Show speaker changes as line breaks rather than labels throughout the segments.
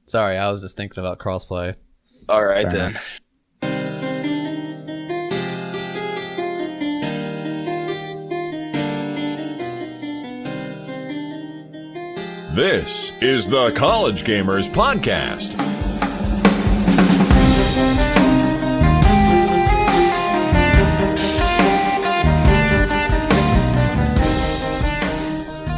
Sorry, I was just thinking about crossplay.
All right,
Fair
then.
enough.
This is the College Gamers Podcast.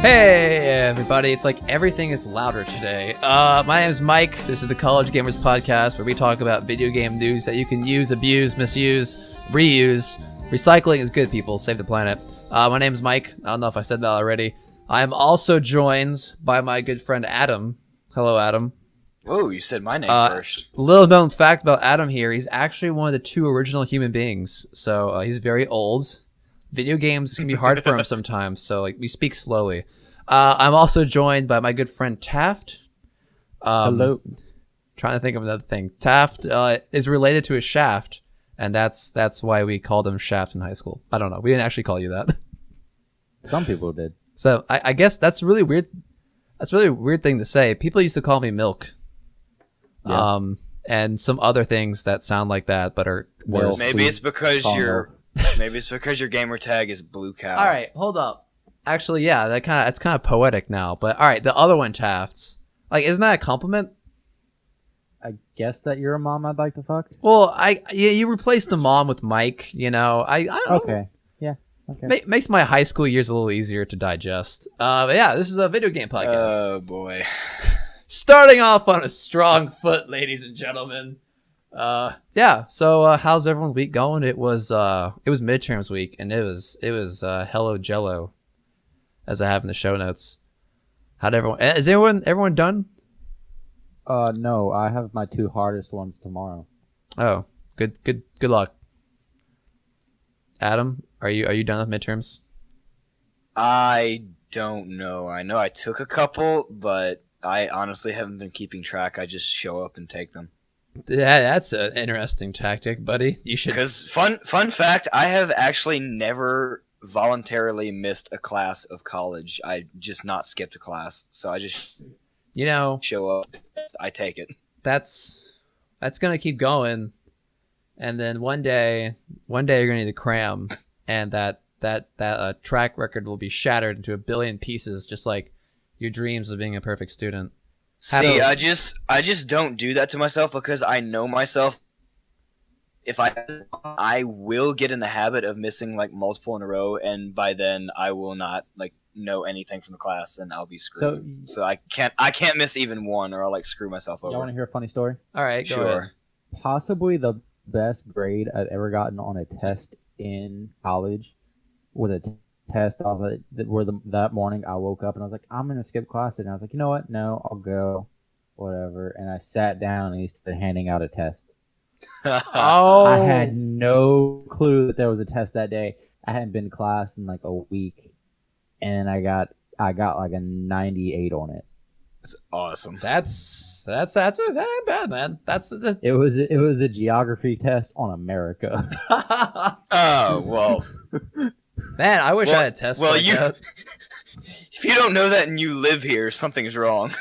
Hey everybody, it's like everything is louder today. My name is Mike. This is the College Gamers Podcast, where we talk about video game news that you can use, abuse, misuse, reuse. Recycling is good, people. Save the planet. My name is Mike. I don't know if I said that already. I am also joined by my good friend Adam. Hello, Adam.
Whoa, you said my name first.
Little known fact about Adam here, he's actually one of the two original human beings. So he's very old. Video games can be hard for him sometimes, so like we speak slowly. I'm also joined by my good friend Taft.
Hello.
Trying to think of another thing. Taft is related to a Shaft, and that's why we called him Shaft in high school. I don't know. We didn't actually call you that.
Some people did.
So I guess that's really weird. That's really a weird thing to say. People used to call me Milk.
Yeah.
And some other things that sound like that, but are worse.
Maybe it's because
Caramel.
your gamer tag is Blue Cow.
All right, hold up. Actually, yeah, it's kind of poetic now. But all right, the other one, Taft. Like, isn't that a compliment?
I guess that you're a mom I'd like to fuck.
Well, you replaced the mom with Mike. You know, I don't know.
Okay. Yeah. Okay.
Makes my high school years a little easier to digest. But yeah, this is a video game podcast.
Oh boy.
Starting off on a strong foot, ladies and gentlemen. Yeah. So how's everyone's week going? It was midterms week, and it was hello Jello, as I have in the show notes. How'd everyone done?
No, I have my two hardest ones tomorrow.
Oh, good luck. Adam, are you done with midterms?
I don't know. I know I took a couple, but I honestly haven't been keeping track. I just show up and take them.
Yeah, that's an interesting tactic, buddy. You should.
Because fun fact, I have actually never voluntarily missed a class of college. I just not skipped a class, so I just show up. I take it.
That's gonna keep going, and then one day you're gonna need to cram, and that track record will be shattered into a billion pieces, just like your dreams of being a perfect student.
See, I just don't do that to myself because I know myself. If I will get in the habit of missing like multiple in a row, and by then I will not like know anything from the class, and I'll be screwed. So I can't miss even one, or I'll like screw myself over.
Y'all want to hear a funny story?
All right, go ahead.
Possibly the best grade I've ever gotten on a test in college was a test. I was like, that morning I woke up and I was like, I'm gonna skip class, and I was like, you know what? No, I'll go, whatever. And I sat down and he started handing out a test.
Oh,
I had no clue that there was a test that day. I hadn't been to class in like a week, and I got like a 98 on it.
That's awesome.
That ain't bad, man.
It was a geography test on America.
Oh well.
Man, I wish I had a test like that.
If you don't know that and you live here, something's wrong.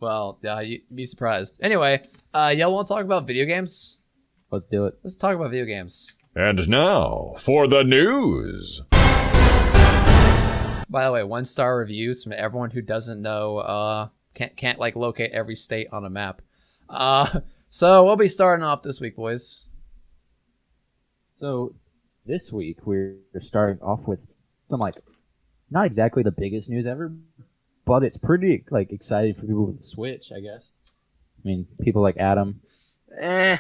Well, yeah, you'd be surprised. Anyway, y'all want to talk about video games?
Let's do it.
Let's talk about video games.
And now for the news.
By the way, 1-star reviews from everyone who doesn't know, can't like locate every state on a map. So we'll be starting off this week, boys.
So this week we're starting off with some like not exactly the biggest news ever, but it's pretty like exciting for people with the Switch, I guess. I mean, people like Adam.
Eh.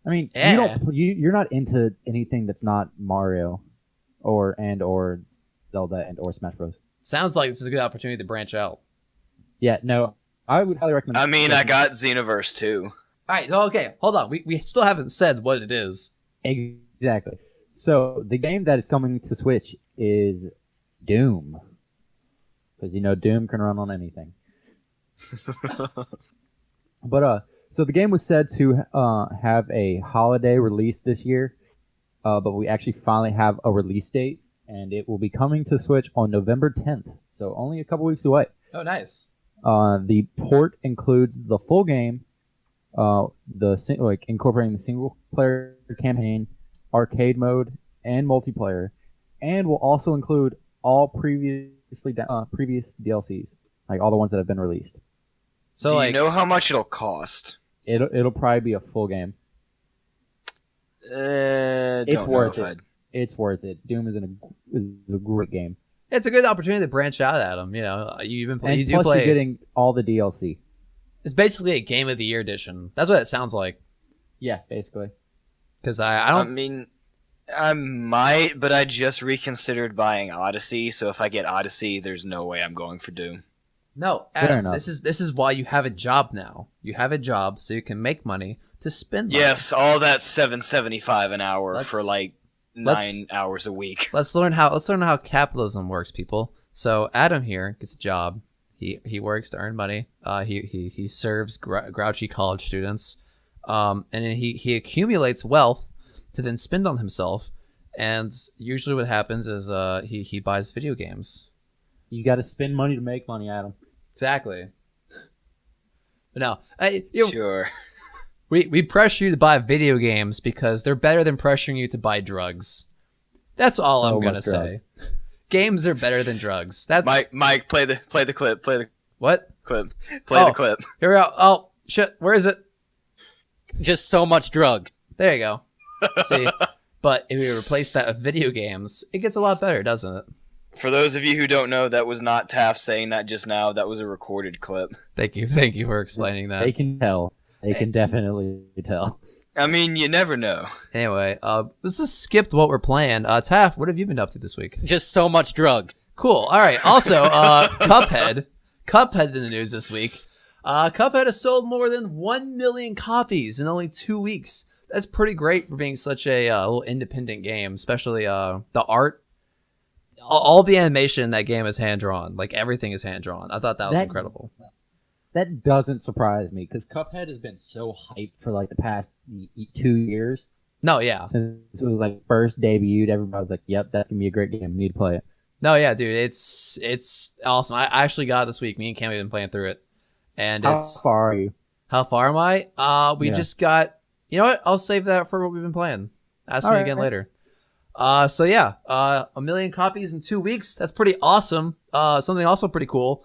I mean,
Yeah.
you're not into anything that's not Mario, or Zelda or Smash Bros.
Sounds like this is a good opportunity to branch out.
Yeah, no, I would highly recommend.
I mean, I got Xenoverse too.
All right, okay, hold on. We still haven't said what it is.
Exactly. So the game that is coming to Switch is Doom, because Doom can run on anything. But so the game was said to have a holiday release this year, but we actually finally have a release date, and it will be coming to Switch on November 10th. So only a couple weeks away.
Oh, nice.
The port includes the full game, incorporating the single player campaign, arcade mode, and multiplayer, and will also include all previous DLCs, like all the ones that have been released.
So,
Do you know how much it'll cost?
It'll probably be a full game.
It's
worth it. It's worth it. Doom is a great game.
it's a good opportunity to branch out at them. You know, you've been
And
you do
plus,
play.
you're getting all the DLC.
It's basically a Game of the Year edition. That's what it sounds like.
Yeah, basically.
Because I
I
don't.
mean, I might, but I just reconsidered buying Odyssey. So if I get Odyssey, there's no way I'm going for Doom.
No,
Fair
Adam,
enough.
this is why you have a job now. You have a job so you can make money to spend money.
Yes, all that $7.75 an hour
Let's-
for like
let's-
9 hours a week.
Let's learn how capitalism works, people. So Adam here gets a job. He works to earn money. He serves grouchy college students, and then he accumulates wealth to then spend on himself. And usually, what happens is he buys video games.
You got to spend money to make money, Adam.
Exactly. But no,
Sure.
we pressure you to buy video games because they're better than pressuring you to buy drugs. That's all I'm gonna
much
say. Games are better than drugs. That's
Mike, play the clip. Play the
what?
clip. Play the clip.
Here we go. Oh shit, where is it?
Just so much drugs.
There you go. See, but if we replace that with video games, it gets a lot better, doesn't it?
For those of you who don't know, that was not Taft saying that just now. That was a recorded clip.
Thank you for explaining that.
They can tell. They can definitely tell.
I mean, you never know.
Anyway, let's just skip what we're playing. Taff, what have you been up to this week?
Just so much drugs.
Cool. All right. Also, Cuphead in the news this week. Cuphead has sold more than 1 million copies in only 2 weeks. That's pretty great for being such a little independent game, especially the art. All the animation in that game is hand-drawn. Like, everything is hand-drawn. I thought that was incredible.
That doesn't surprise me because Cuphead has been so hyped for like the past 2 years.
No, yeah.
Since it was like first debuted, everybody was like, "Yep, that's gonna be a great game. We need to play it."
No, yeah, dude. It's awesome. I actually got it this week. Me and Cam have been playing through it. And
How far are you?
How far am I? We
Yeah.
just got... You know what? I'll save that for what we've been playing. Ask me
All
again
right.
later. So yeah, 1 million copies in 2 weeks. That's pretty awesome. Something also pretty cool.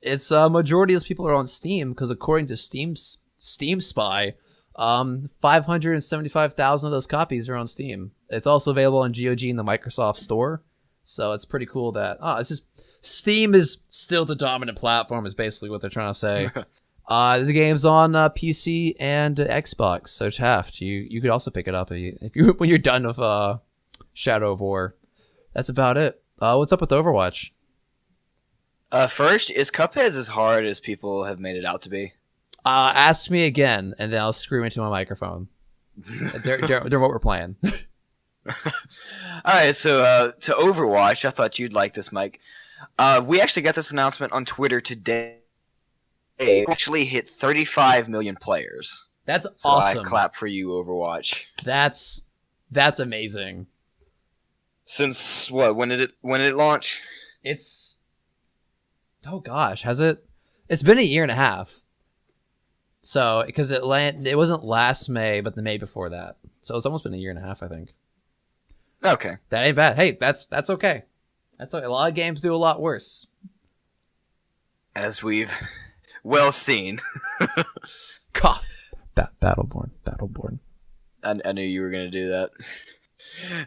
It's majority of those people are on Steam because according to Steam Spy, 575,000 of those copies are on Steam. It's also available on GOG in the Microsoft Store. So it's pretty cool that it's just Steam is still the dominant platform. Is basically what they're trying to say. The game's on PC and Xbox. So Taft, you could also pick it up if you when you're done with Shadow of War. That's about it. What's up with Overwatch?
First, is Cuphead as hard as people have made it out to be?
Ask me again, and then I'll scream into my microphone during what we're playing.
All right, so to Overwatch, I thought you'd like this, Mike. We actually got this announcement on Twitter today. It actually hit 35 million players.
That's
So
awesome.
I clap for you, Overwatch.
That's amazing.
Since what? When did it launch?
It's oh gosh, has it? It's been a year and a half. So because it wasn't last May, but the May before that. So it's almost been a year and a half, I think.
Okay.
That ain't bad. Hey, that's okay. That's okay. A lot of games do a lot worse.
As we've well seen.
Cough. Battleborn.
I knew you were gonna do that.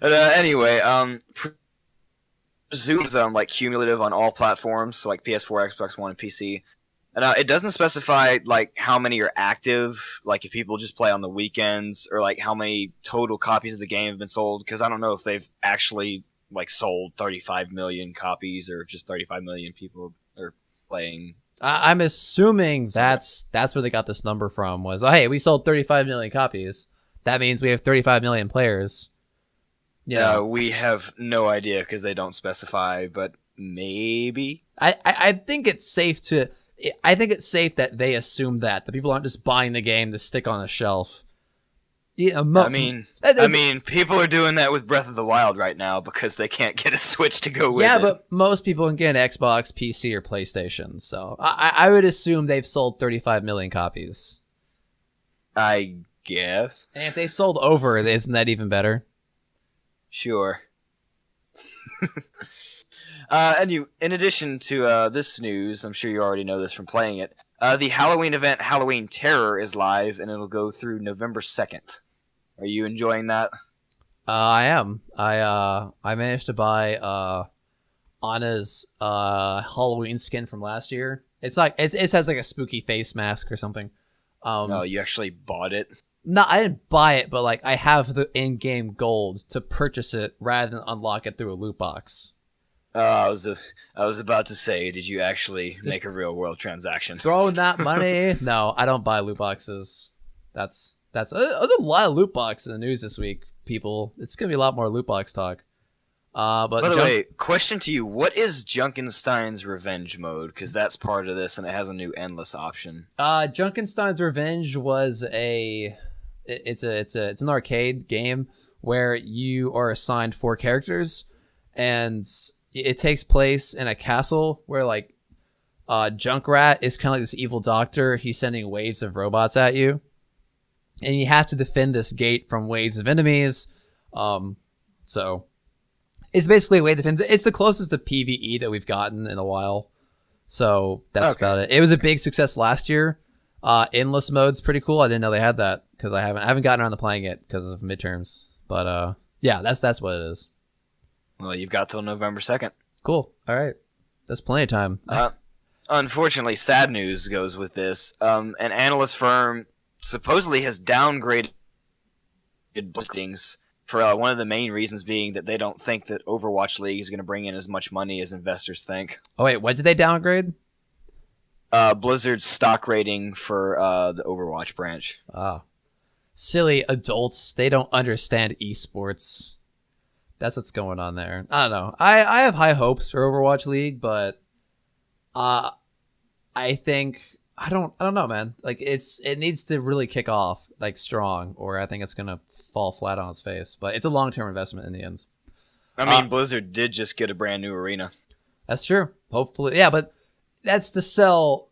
But anyway, presumes like cumulative on all platforms, so like PS4, Xbox One, and PC. And it doesn't specify like how many are active, like if people just play on the weekends, or like how many total copies of the game have been sold. Because I don't know if they've actually like sold 35 million copies, or if just 35 million people are playing.
I'm assuming that's where they got this number from. Was hey, we sold 35 million copies. That means we have 35 million players. Yeah,
We have no idea because they don't specify, but maybe.
I think it's safe to. I think it's safe that they assume that the people aren't just buying the game to stick on a shelf. Yeah,
I mean, people are doing that with Breath of the Wild right now because they can't get a Switch to go with it.
Yeah, but most people can get an Xbox, PC, or PlayStation. So I would assume they've sold 35 million copies.
I guess.
And if they sold over, isn't that even better?
Sure. In addition to this news, I'm sure you already know this from playing it, the Halloween event Halloween Terror is live, and it'll go through November 2nd. Are you enjoying that?
I am. I managed to buy Anna's Halloween skin from last year. It's like it has like a spooky face mask or something.
No, you actually bought it?
No, I didn't buy it, but like I have the in-game gold to purchase it rather than unlock it through a loot box.
I was about to say, did you actually make a real world transaction?
Throwing that money? No, I don't buy loot boxes. There's a lot of loot boxes in the news this week, people. It's gonna be a lot more loot box talk. But
by the way, question to you: what is Junkenstein's Revenge mode? Because that's part of this, and it has a new endless option.
Junkenstein's Revenge was it's an arcade game where you are assigned 4 characters, and it takes place in a castle where like Junkrat is kind of like this evil doctor. He's sending waves of robots at you, and you have to defend this gate from waves of enemies. So it's basically a way to defend. It's the closest to PvE that we've gotten in a while. So that's about it. It was a big success last year. Endless mode's pretty cool. I didn't know they had that because I haven't gotten around to playing it because of midterms. But yeah, that's what it is.
Well, you've got till November 2nd.
Cool. All right. That's plenty of time.
Unfortunately, sad news goes with this. An analyst firm supposedly has downgraded bookings for one of the main reasons being that they don't think that Overwatch League is going to bring in as much money as investors think.
Oh, wait. What did they downgrade?
Blizzard's stock rating for the Overwatch branch.
Silly adults. They don't understand esports. That's what's going on there. I don't know. I have high hopes for Overwatch League, but I think I don't know, man. Like it needs to really kick off like strong, or I think it's gonna fall flat on its face. But it's a long-term investment in the end.
I mean, Blizzard did just get a brand new arena.
That's true. Hopefully, yeah, but that's to sell.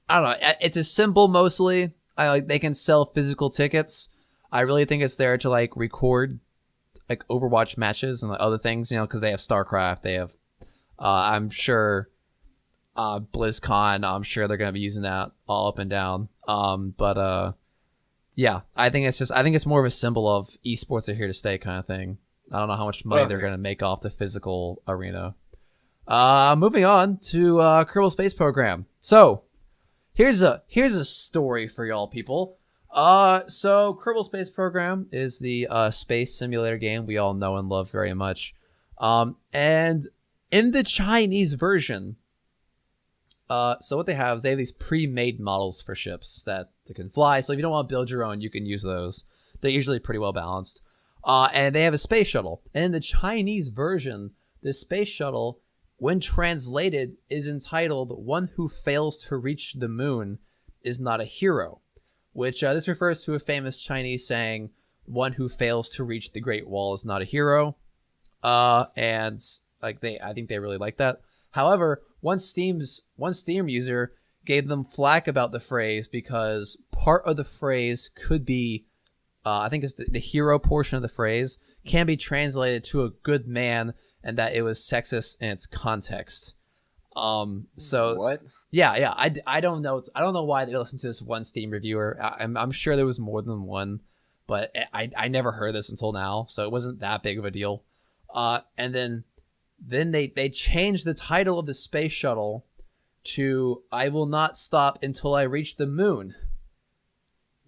I don't know. It's a symbol mostly. They can sell physical tickets. I really think it's there to like record like Overwatch matches and like, other things, you know, because they have StarCraft. They have, I'm sure, BlizzCon. I'm sure they're gonna be using that all up and down. But yeah, I think it's more of a symbol of esports are here to stay kind of thing. I don't know how much money they're gonna make off the physical arena. Moving on to Kerbal Space Program. So here's a story for y'all people. So Kerbal Space Program is the space simulator game we all know and love very much. And in the Chinese version, so what they have is they have these pre-made models for ships that can fly. So if you don't want to build your own, you can use those. They're usually pretty well balanced. And they have a space shuttle. And in the Chinese version, the space shuttle, when translated, is entitled "One who fails to reach the moon is not a hero," which this refers to a famous Chinese saying, "One who fails to reach the Great Wall is not a hero." And like I think they really like that. However, one Steam user gave them flack about the phrase because part of the phrase could be, I think it's the hero portion of the phrase can be translated to a good man, and that it was sexist in its context. So
what?
Yeah. I don't know. I don't know why they listened to this one Steam reviewer. I'm sure there was more than one, but I never heard this until now, so it wasn't that big of a deal. And then they changed the title of the space shuttle to "I will not stop until I reach the moon."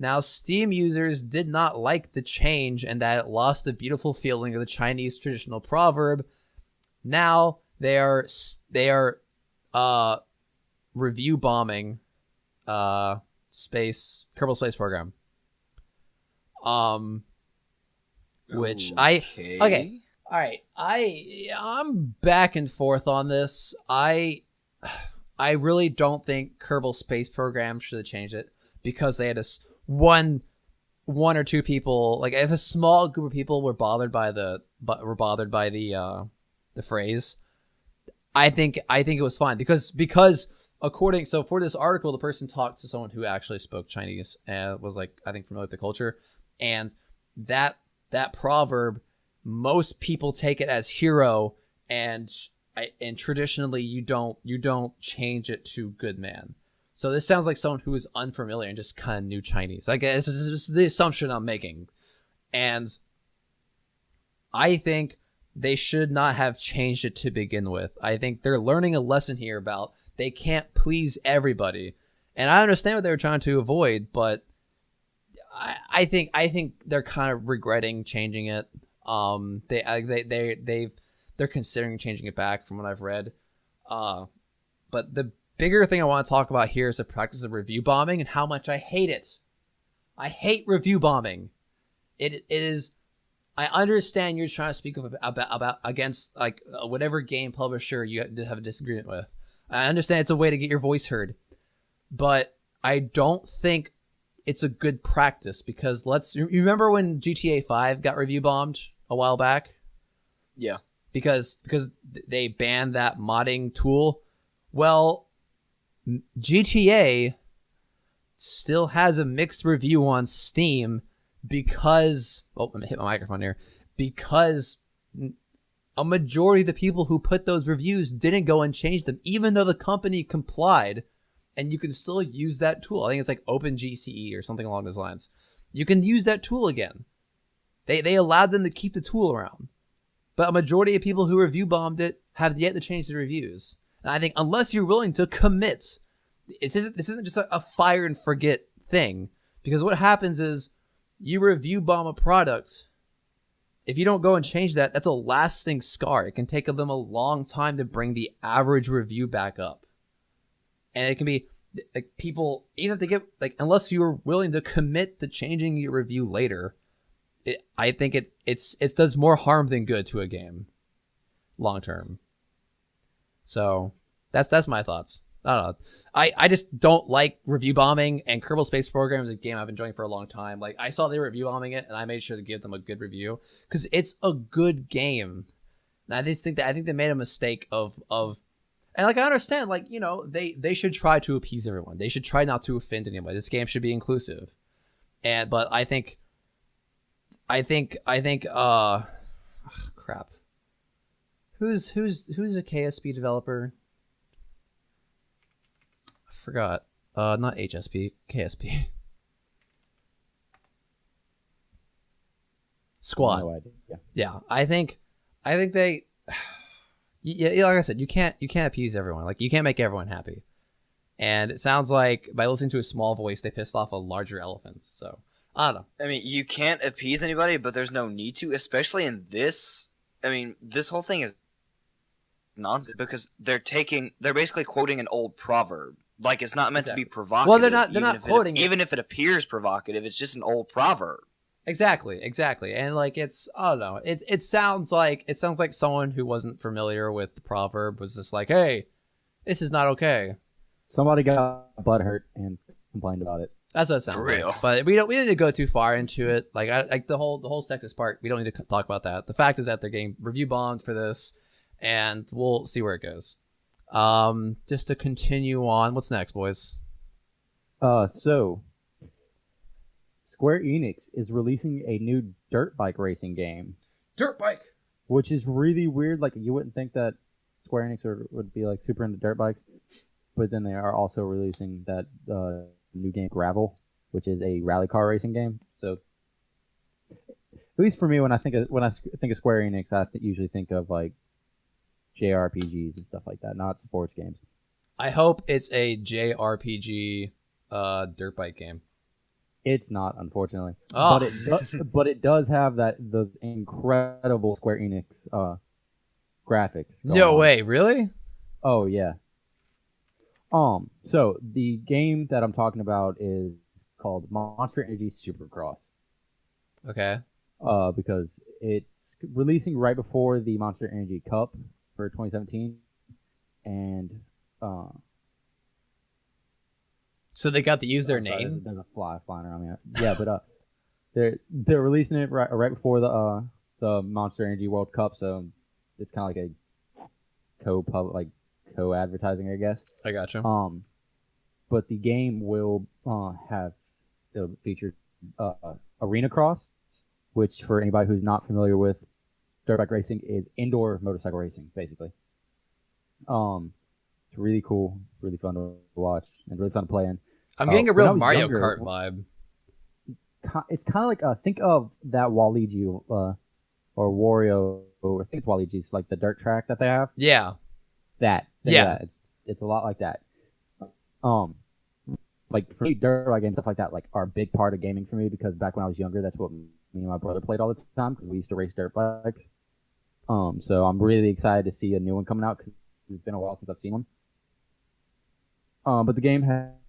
Now, Steam users did not like the change and that it lost the beautiful feeling of the Chinese traditional proverb. Now they are review bombing Kerbal Space Program. Which okay. All right. I'm back and forth on this. I really don't think Kerbal Space Program should have changed it because they had this one one or two people, like if a small group of people were bothered by the phrase, I think it was fine because so for this article, the person talked to someone who actually spoke Chinese and was like, I think, familiar with the culture, and that proverb, most people take it as hero, and traditionally you don't change it to good man. So this sounds like someone who is unfamiliar and just kind of knew Chinese. I guess this is the assumption I'm making. And I think they should not have changed it to begin with. I think they're learning a lesson here about they can't please everybody. And I understand what they were trying to avoid, but I think they're kind of regretting changing it. They're considering changing it back from what I've read. But the bigger thing I want to talk about here is the practice of review bombing and how much I hate it. I hate review bombing. It is. I understand you're trying to speak about against like whatever game publisher you have a disagreement with. I understand it's a way to get your voice heard, but I don't think it's a good practice because you remember when GTA 5 got review bombed a while back?
Yeah.
Because they banned that modding tool. Well, GTA still has a mixed review on Steam because I'm gonna hit my microphone here, because a majority of the people who put those reviews didn't go and change them, even though the company complied, and you can still use that tool. I think it's like OpenGCE or something along those lines. You can use that tool again. They allowed them to keep the tool around, but a majority of people who review bombed it have yet to change the reviews. And I think unless you're willing to commit, this isn't just a fire and forget thing, because what happens is you review bomb a product. If you don't go and change that, that's a lasting scar. It can take them a long time to bring the average review back up. And it can be like people, even if they get like, unless you're willing to commit to changing your review later, I think it does more harm than good to a game long term. So that's my thoughts. I don't know. I just don't like review bombing, and Kerbal Space Program is a game I've been enjoying for a long time. Like I saw they were review bombing it, and I made sure to give them a good review because it's a good game. And I think they made a mistake of and like I understand, like, you know, they should try to appease everyone. They should try not to offend anybody. This game should be inclusive. But I think crap. Who's a KSP developer? I forgot. Not HSP, KSP. Squad.
No idea.
Yeah, I think they. Yeah, like I said, you can't appease everyone. Like you can't make everyone happy. And it sounds like by listening to a small voice, they pissed off a larger elephant. So I don't know.
I mean, you can't appease anybody, but there's no need to, especially in this. I mean, this whole thing is nonsense because they're basically quoting an old proverb. Like it's not meant to be provocative.
Well, they're not quoting it.
Even if it appears provocative, it's just an old proverb.
Exactly. And like I don't know. It sounds like someone who wasn't familiar with the proverb was just like, "Hey, this is not okay."
Somebody got butthurt and complained about it.
That's what it sounds
For real.
like. But we don't need to go too far into it. Like the whole sexist part, we don't need to talk about that. The fact is that they're getting review bombed for this, and we'll see where it goes. Just to continue on, what's next, boys?
So Square Enix is releasing a new dirt bike racing game.
Dirt bike,
which is really weird. Like you wouldn't think that Square Enix would be like super into dirt bikes, but then they are also releasing that new game Gravel, which is a rally car racing game. So at least for me, when I think of Square Enix, I usually think of like JRPGs and stuff like that, not sports games.
I hope it's a JRPG dirt bike game.
It's not, unfortunately.
Oh.
But it does have those incredible Square Enix graphics.
No way, really?
Oh yeah. So the game that I'm talking about is called Monster Energy Supercross.
Okay.
Because it's releasing right before the Monster Energy Cup for 2017, and
so they got to use their name.
There's a fly flying around me. Yeah, but they're releasing it right before the Monster Energy World Cup, so it's kind of like a co-advertising, I guess.
I gotcha.
But the game will it'll feature Arena Cross, which for anybody who's not familiar with dirt bike racing is indoor motorcycle racing, basically. It's really cool, really fun to watch, and really fun to play in.
I'm getting a real Mario
younger,
Kart vibe.
It's kind of like think of that Waluigi or Wario. I think it's Waluigi's, like the dirt track that they have.
Yeah.
That.
Yeah.
It's a lot like that. Like for me, dirt bike games, stuff like that, like are a big part of gaming for me because back when I was younger, that's what me and my brother played all the time because we used to race dirt bikes. So I'm really excited to see a new one coming out because it's been a while since I've seen one. But the game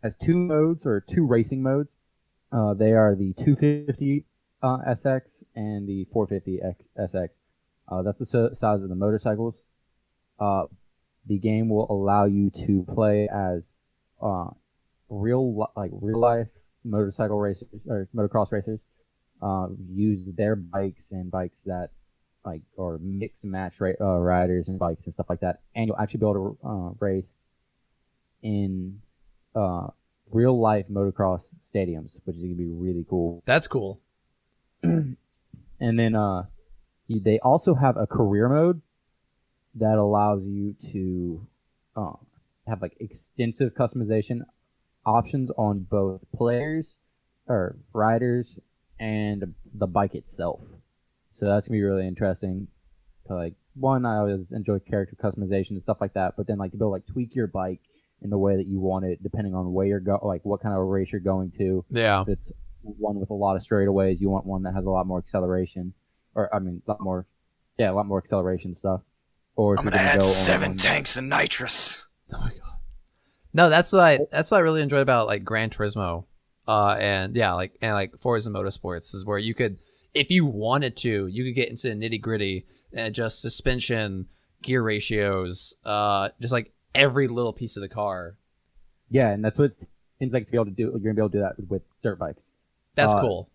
has two racing modes. They are the 250 SX and the 450 SX. That's the size of the motorcycles. The game will allow you to play as real life motorcycle racers or motocross racers. Use their bikes and bikes that or mix and match riders and bikes and stuff like that, and you'll actually be able to race in real life motocross stadiums, which is gonna be really cool.
That's cool.
And then they also have a career mode that allows you to have like extensive customization options on both players or riders and the bike itself. So that's gonna be really interesting. To I always enjoy character customization and stuff like that, but then to be able to tweak your bike in the way that you want it, depending on where you're what kind of race you're going to.
Yeah.
If it's one with a lot of straightaways, you want one that has a lot more acceleration, a lot more acceleration stuff. Or if
I'm
you're
gonna
gonna
add
go
7
on,
tanks of nitrous.
Oh my god. No, that's what I really enjoyed about Gran Turismo, and Forza Motorsports is where you could, if you wanted to, you could get into the nitty gritty and adjust suspension, gear ratios, just every little piece of the car.
Yeah, and that's what it seems like to be able to do. You're gonna be able to do that with dirt bikes.
That's cool.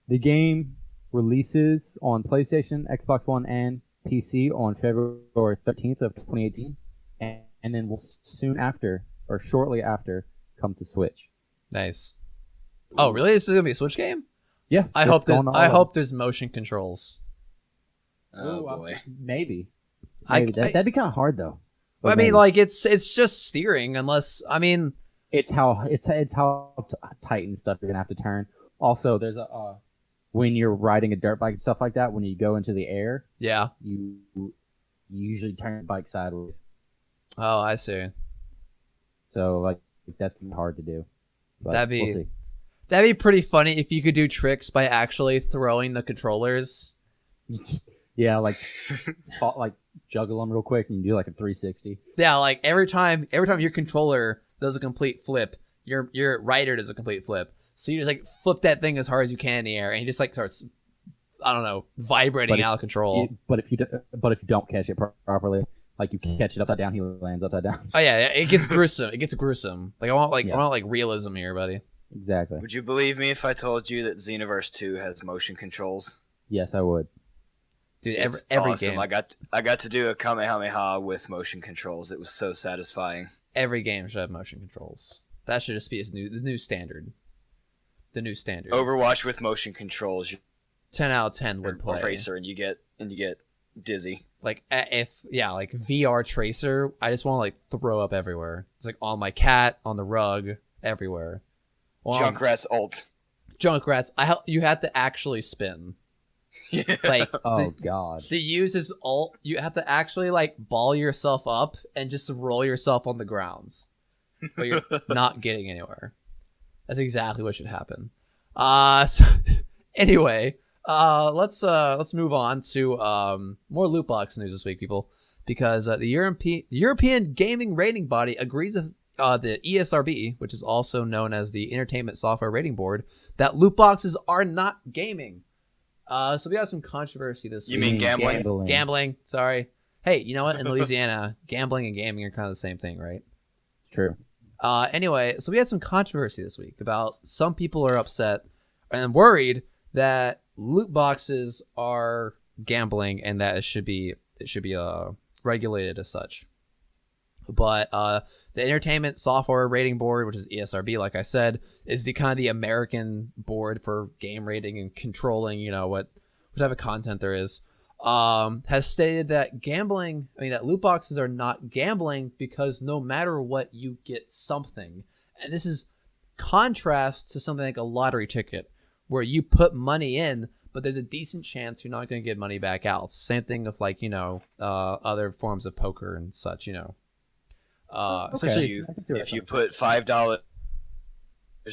The game releases on PlayStation, Xbox One, and PC on February 13th of 2018, and then will soon after or shortly after come to Switch.
Nice. Oh, really? This is gonna be a Switch game?
Yeah.
I hope there's motion controls.
Oh boy.
Maybe. That'd be kind of hard though.
I mean, it's just steering, unless
it's how tight and stuff you're gonna have to turn. Also, there's when you're riding a dirt bike and stuff like that, when you go into the air,
yeah,
you usually turn the bike sideways.
Oh, I see.
So that's gonna be hard to do. But we'll see.
That'd be pretty funny if you could do tricks by actually throwing the controllers.
Yeah, juggle them real quick and you do a 360.
Yeah, every time your controller does a complete flip, your rider does a complete flip. So you just flip that thing as hard as you can in the air, and he just starts, I don't know, vibrating out of control.
But if you don't catch it properly, you catch it upside down, he lands upside down.
Oh yeah, it gets gruesome. It gets gruesome. I want realism here, buddy.
Exactly.
Would you believe me if I told you that Xenoverse 2 has motion controls?
Yes, I would.
Dude,
It's
every
awesome.
game.
I got to do a Kamehameha with motion controls. It was so satisfying.
Every game should have motion controls. That should just be the new standard. The new standard.
Overwatch with motion controls.
10 out of 10 would play.
Tracer, and you get dizzy.
VR Tracer, I just want to throw up everywhere. It's on my cat, on the rug, everywhere. Well,
Junkrat's ult.
Junkrat's, you have to actually spin.
Yeah.
God.
To use his ult, you have to actually ball yourself up and just roll yourself on the grounds. But you're not getting anywhere. That's exactly what should happen. So anyway, let's move on to more loot box news this week, people, because the European Gaming Rating Body agrees with the ESRB, which is also known as the Entertainment Software Rating Board, that loot boxes are not gaming. So we got some controversy this week.
You mean gambling?
Gambling. Sorry. Hey, you know what? In Louisiana, gambling and gaming are kind of the same thing, right?
It's true.
Anyway, so we had some controversy this week about some people are upset and worried that loot boxes are gambling and that it should be regulated as such. But the Entertainment Software Rating Board, which is ESRB, like I said, is the kind of the American board for game rating and controlling, what type of content there is. Has stated that that loot boxes are not gambling because no matter what, you get something. And this is contrast to something like a lottery ticket where you put money in, but there's a decent chance you're not going to get money back out. Same thing with other forms of poker and such,
Especially if you put $5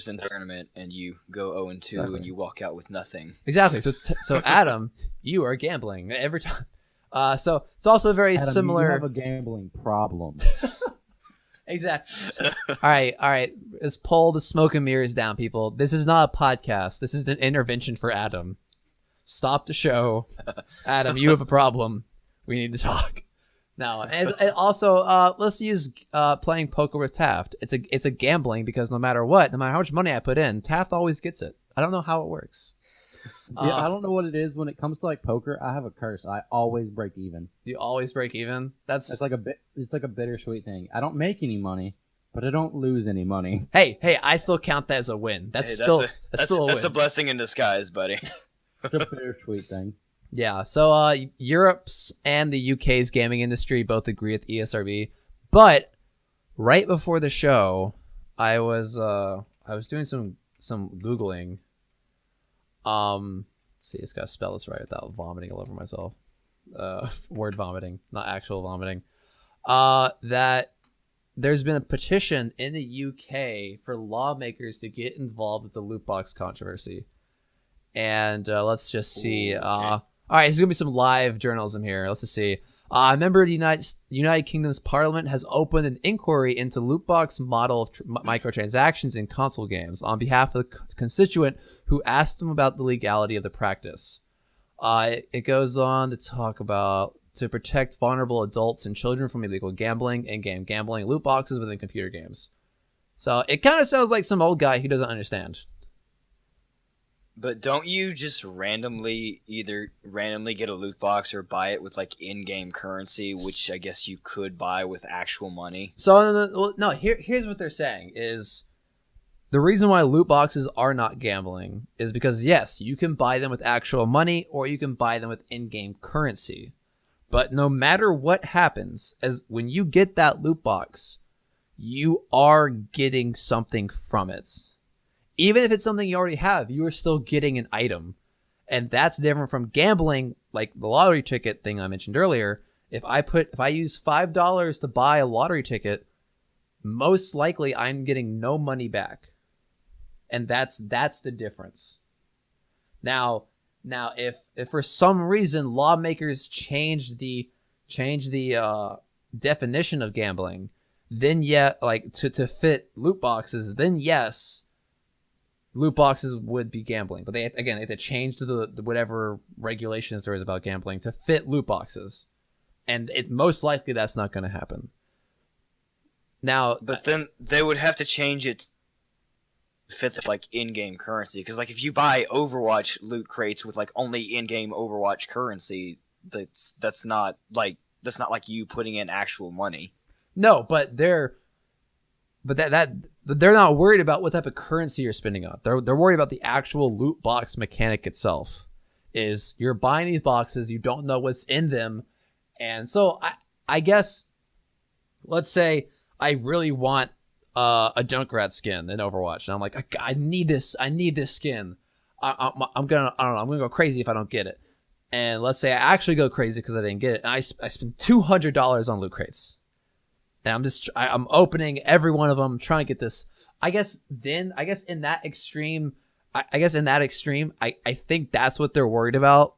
in the tournament and you go 0-2 and you walk out with nothing.
Exactly. So Adam, you are gambling every time. So it's also very
Adam,
similar.
You have a gambling problem.
Exactly. All right. Let's pull the smoke and mirrors down, people. This is not a podcast. This is an intervention for Adam. Stop the show. Adam, you have a problem. We need to talk. Now, and also, let's use playing poker with Taft. It's a gambling because no matter how much money I put in, Taft always gets it. I don't know how it works.
Yeah, I don't know what it is when it comes to poker. I have a curse. I always break even.
You always break even.
It's like a bittersweet thing. I don't make any money, but I don't lose any money.
Hey, I still count that as a win. That's still a win.
That's a blessing in disguise, buddy.
It's a bittersweet thing.
Yeah, so Europe's and the UK's gaming industry both agree with ESRB, but right before the show, I was doing some Googling. Let's see, I just gotta spell this right without vomiting all over myself. Word vomiting, not actual vomiting. That there's been a petition in the UK for lawmakers to get involved with the loot box controversy, and let's just see.
Okay.
All right, there's going to be some live journalism here. Let's just see. A member of the United Kingdom's Parliament has opened an inquiry into loot box model of microtransactions in console games on behalf of the constituent who asked them about the legality of the practice. It goes on to talk about to protect vulnerable adults and children from illegal gambling, in-game gambling, loot boxes within computer games. So it kind of sounds like some old guy who doesn't understand.
But don't you just randomly get a loot box or buy it with in-game currency, which I guess you could buy with actual money?
So no. Here's what they're saying is the reason why loot boxes are not gambling is because yes, you can buy them with actual money or you can buy them with in-game currency, but no matter what happens, as when you get that loot box, you are getting something from it. Even if it's something you already have, you are still getting an item. And that's different from gambling, like the lottery ticket thing I mentioned earlier. If I use $5 to buy a lottery ticket, most likely I'm getting no money back. And that's the difference. Now if for some reason lawmakers change the definition of gambling, then to fit loot boxes, then yes, loot boxes would be gambling, but they have to change to the whatever regulations there is about gambling to fit loot boxes, and most likely that's not going to happen. Now,
but then they would have to change it to fit the in-game currency, because if you buy Overwatch loot crates with only in-game Overwatch currency, that's not like you putting in actual money.
No, but they're not worried about what type of currency you're spending on. They're worried about the actual loot box mechanic itself. Is you're buying these boxes, you don't know what's in them, and so I guess let's say I really want a Junkrat skin in Overwatch, and I'm like, I need this skin. I'm gonna go crazy if I don't get it. And let's say I actually go crazy because I didn't get it, and I spend $200 on loot crates. And I'm opening every one of them, trying to get this. I guess in that extreme, I think that's what they're worried about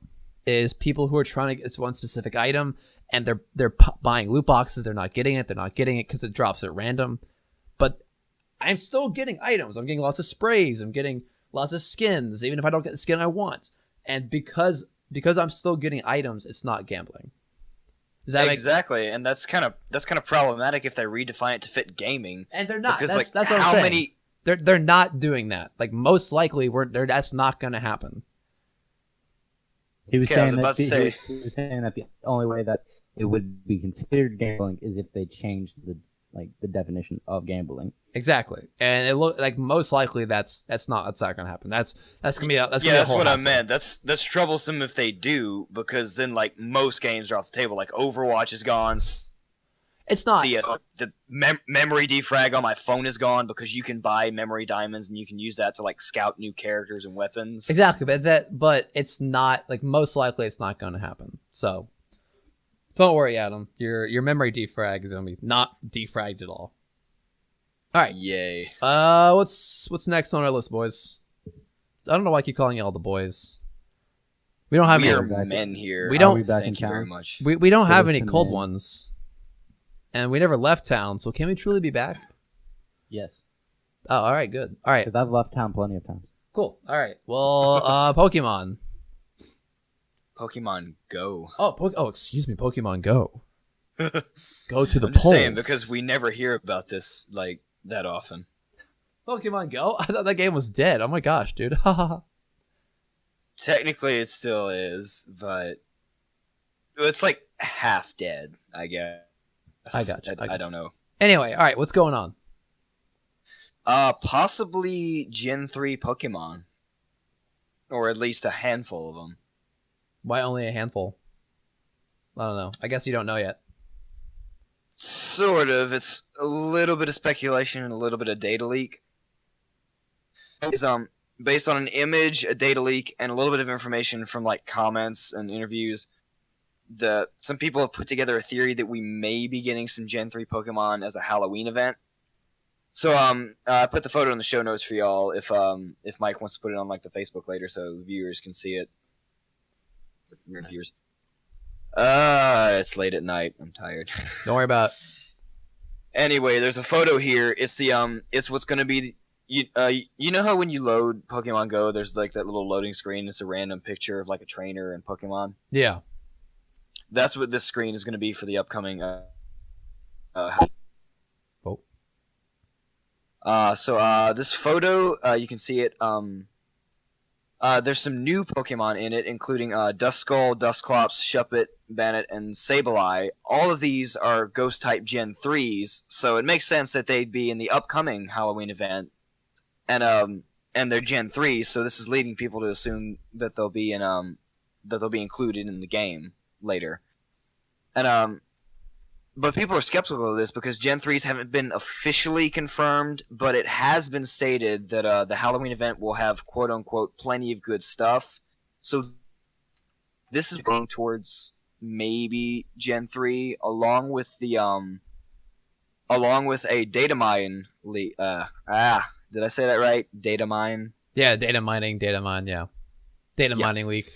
is people who are trying to get this one specific item and they're buying loot boxes. They're not getting it because it drops at random. But I'm still getting items. I'm getting lots of sprays. I'm getting lots of skins, even if I don't get the skin I want. And because I'm still getting items, it's not gambling. Does that
exactly, and that's kind of problematic if they redefine it to fit gaming.
And they're not.
Because
that's what I'm saying. They're not doing that. Most likely, that's not going to happen.
He was
Okay, I was
saying
about
that
to say.
he was saying that the only way that it would be considered gambling is if they changed the definition of gambling.
Exactly, and it look like most likely that's not gonna happen. That's gonna be that's gonna
Yeah,
be a
that's
whole
what I
hassle.
meant. That's troublesome if they do, because then like most games are off the table. Like Overwatch is gone.
It's not.
CS, the memory defrag on my phone is gone because you can buy memory diamonds and you can use that to like scout new characters and weapons.
Exactly, but it's not like most likely it's not going to happen. So don't worry, Adam. Your memory defrag is going to be not defragged at all. All right.
Yay.
What's next on our list, boys? I don't know why I keep calling you all the boys. We don't have
We
any.
are men here.
We don't-
Are we back in
Thank you very
town?
much.
We don't have
Boys
any
to
cold
men.
ones, and we never left town. So can we truly be back?
Yes,
Oh, all right, good. All right,
because I've left town plenty of times.
cool. All right. Well, Pokemon.
Pokemon Go.
Oh, excuse me, Pokemon Go. Go to the
I'm just
polls.
saying because we never hear about this like that often.
Pokemon Go? I thought that game was dead. Oh my gosh, dude.
Technically, it still is, but it's like half dead, I guess.
I gotcha.
I don't know.
Anyway, all right, what's going on?
Possibly Gen 3 Pokemon. Or at least a handful of them.
Why only a handful? I don't know. I guess you don't know yet.
Sort of. It's a little bit of speculation and a little bit of data leak. It's based on an image, a data leak, and a little bit of information from like comments and interviews. Some people have put together a theory that we may be getting some Gen 3 Pokemon as a Halloween event. So I put the photo in the show notes for y'all if Mike wants to put it on like the Facebook later so the viewers can see it. Viewers. It's late at night. I'm tired.
Don't worry about it.
Anyway, there's a photo here. It's it's what's gonna be. You know how when you load Pokemon Go, there's like that little loading screen. It's a random picture of like a trainer and Pokemon.
Yeah.
That's what this screen is gonna be for the upcoming. This photo, you can see it. There's some new Pokemon in it, including Duskull, Dusclops, Shuppet, Bannet, and Sableye. All of these are Ghost-type Gen 3s, so it makes sense that they'd be in the upcoming Halloween event. And they're Gen 3s, so this is leading people to assume that they'll be included in the game later. But people are skeptical of this because Gen 3s haven't been officially confirmed, but it has been stated that the Halloween event will have quote-unquote plenty of good stuff. So this is going towards maybe Gen 3 along with a data mine did I say that right? Data mine?
Yeah, data mine, yeah. Data
Yeah.
mining leak.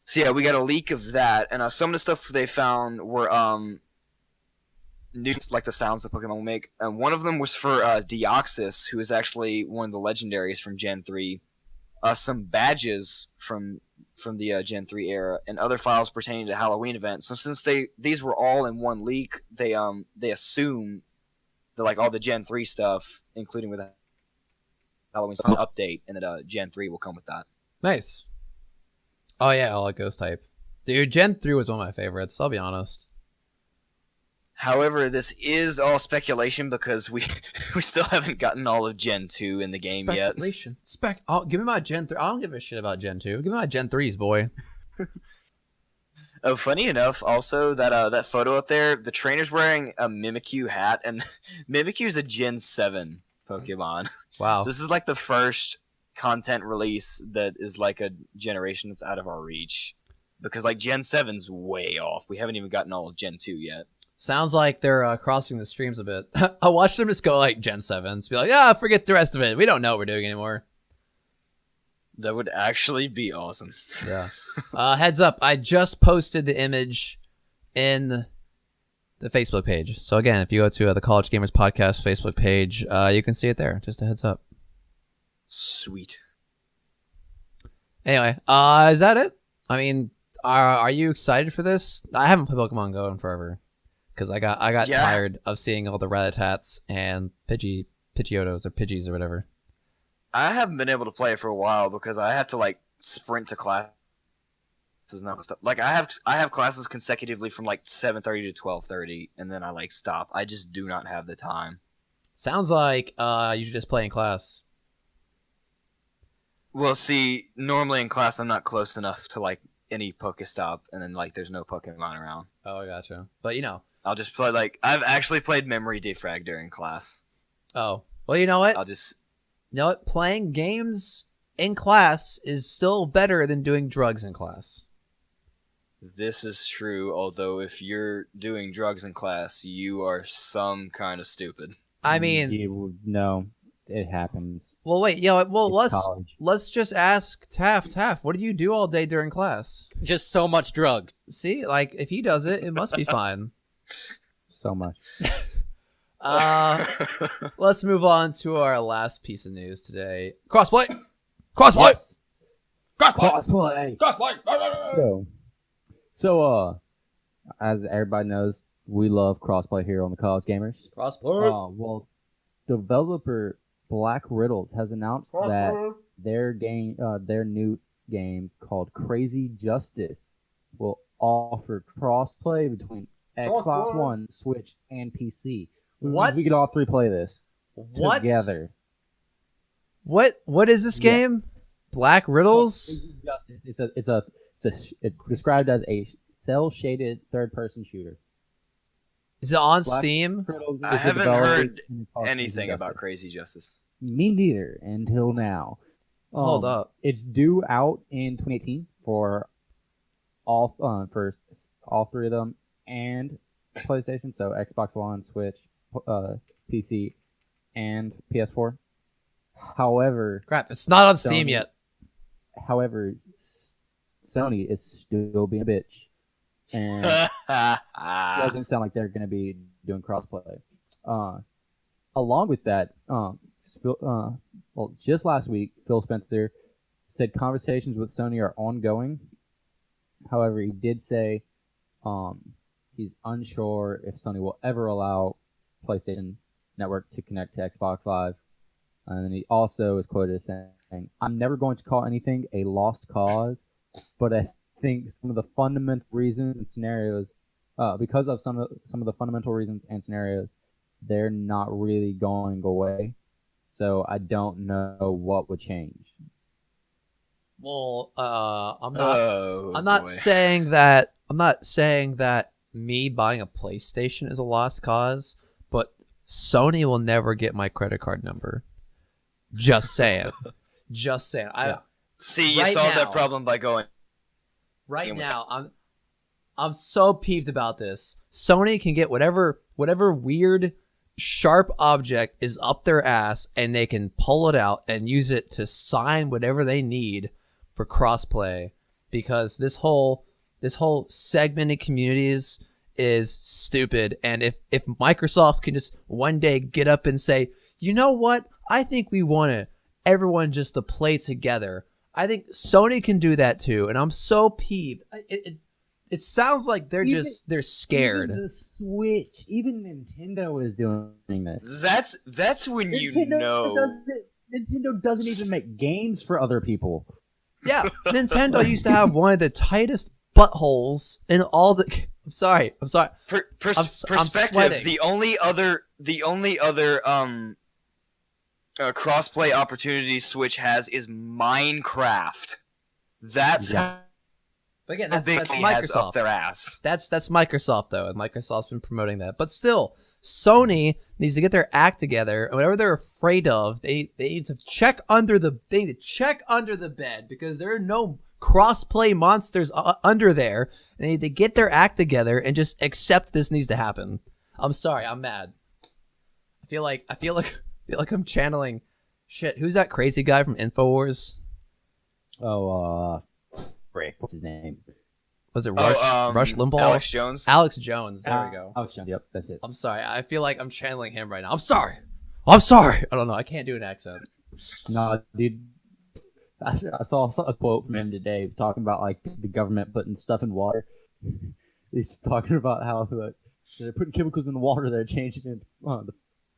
So yeah, we got a leak of that, and some of the stuff they found were new, like the sounds that Pokemon will make. And one of them was for Deoxys, who is actually one of the legendaries from Gen 3. Some badges from the Gen 3 era, and other files pertaining to Halloween events. So since these were all in one leak, they assume that like all the Gen 3 stuff, including with the Halloween stuff, an update, and that Gen 3 will come with that.
Nice. Oh yeah, I like Ghost type. Dude, Gen 3 was one of my favorites, I'll be honest.
However, this is all speculation because we still haven't gotten all of Gen 2 in the game yet.
Speculation. Give me my Gen 3. I don't give a shit about Gen 2. Give me my Gen 3s, boy.
Oh, funny enough, also that photo up there, the trainer's wearing a Mimikyu hat, and Mimikyu's a Gen 7 Pokemon.
Wow.
So this is like the first content release that is like a generation that's out of our reach. Because like Gen 7's way off. We haven't even gotten all of Gen 2 yet.
Sounds like they're crossing the streams a bit. I watched them just go like Gen 7s. Be like, yeah, forget the rest of it. We don't know what we're doing anymore.
That would actually be awesome.
Yeah. Heads up, I just posted the image in the Facebook page. So again, if you go to the College Gamers Podcast Facebook page, you can see it there. Just a heads up.
Sweet.
Anyway, is that it? I mean, are you excited for this? I haven't played Pokemon Go in forever because I got
Yeah.
tired of seeing all the Rattatats and Pidgeotos or Pidgeys or whatever.
I haven't been able to play it for a while because I have to like sprint to class nonstop. Like I have classes consecutively from like 7:30 to 12:30, and then I like stop. I just do not have the time.
Sounds like you should just play in class.
Well, see, normally in class I'm not close enough to like any Pokestop, and then like there's no Pokemon around.
Oh, I gotcha. But you know,
I'll just play like I've actually played Memory Defrag during class.
oh well, you know what?
I'll just
You know what? Playing games in class is still better than doing drugs in class.
This is true, although if you're doing drugs in class, you are some kind of stupid.
I mean,
no, it happens.
well, wait, yeah, well,
It's college.
let's just ask Taff. Taff, what do you do all day during class?
Just so much drugs.
See, like if he does it, it must be fine.
So much.
Let's move on to our last piece of news today. Crossplay, crossplay,
Yes.
crossplay,
Crossplay.
crossplay.
So, as everybody knows, we love crossplay here on the College Gamers.
Crossplay.
Well, developer Black Riddles has announced that their new game called Crazy Justice will offer crossplay between Xbox One, Switch, and PC.
What?
We could all three play this
What?
together.
What is this game? Black Riddles?
Crazy Justice. It's described as a cel-shaded third-person shooter.
Is it on
Black
Steam?
Riddles is
I
the
haven't
developer,
heard
and it's called
anything
Crazy
about
Justice.
Crazy Justice.
Me neither until now.
Hold up.
It's due out in 2018 for all three of them and PlayStation, so Xbox One, Switch, PC, and PS4. However,
Crap, it's not on Steam
Sony-
yet.
Sony is still being a bitch, and doesn't sound like they're going to be doing crossplay. Along with that, just last week, Phil Spencer said conversations with Sony are ongoing. However, he did say he's unsure if Sony will ever allow PlayStation Network to connect to Xbox Live. And then he also is quoted as saying, "I'm never going to call anything a lost cause, but I think some of the fundamental reasons and scenarios, because of some of the fundamental reasons and scenarios, they're not really going away. So I don't know what would change."
Well, I'm not.
Oh,
I'm not
boy.
saying that. I'm not saying that me buying a PlayStation is a lost cause, but Sony will never get my credit card number. Just saying. Just saying.
See, you
Right
solved
now-
that problem by going.
Right
Yeah,
now, I'm so peeved about this. Sony can get whatever weird sharp object is up their ass, and they can pull it out and use it to sign whatever they need for crossplay, because this whole segmented communities is stupid. And if Microsoft can just one day get up and say, you know what, I think we want everyone just to play together, I think Sony can do that too. And I'm so peeved. It sounds like they're scared.
Even the Switch, even Nintendo is doing this.
That's when you know.
Nintendo doesn't even make games for other people.
Yeah, Nintendo used to have one of the tightest buttholes in all the. I'm sorry. I'm
Perspective.
sweating.
The only other crossplay opportunity Switch has is Minecraft. That's
Yeah.
But again,
how
that's
big Sony has up
Microsoft.
their ass.
That's Microsoft though, and Microsoft's been promoting that. But still, Sony needs to get their act together. And whatever they're afraid of, they need to check under the bed, because there are no cross-play monsters under there. They need to get their act together and just accept this needs to happen. I'm sorry, I'm mad. I feel like I'm channeling shit. Who's that crazy guy from InfoWars?
Frick, what's his name?
Was it Rush Limbaugh?
Alex Jones.
Alex Jones. There we go.
Alex Jones. Yep, that's it.
I'm sorry. I feel like I'm channeling him right now. I'm sorry. I don't know. I can't do an accent.
No, dude. I saw a quote from him today. He was talking about like the government putting stuff in water. He's talking about how they're putting chemicals in the water that are changing it.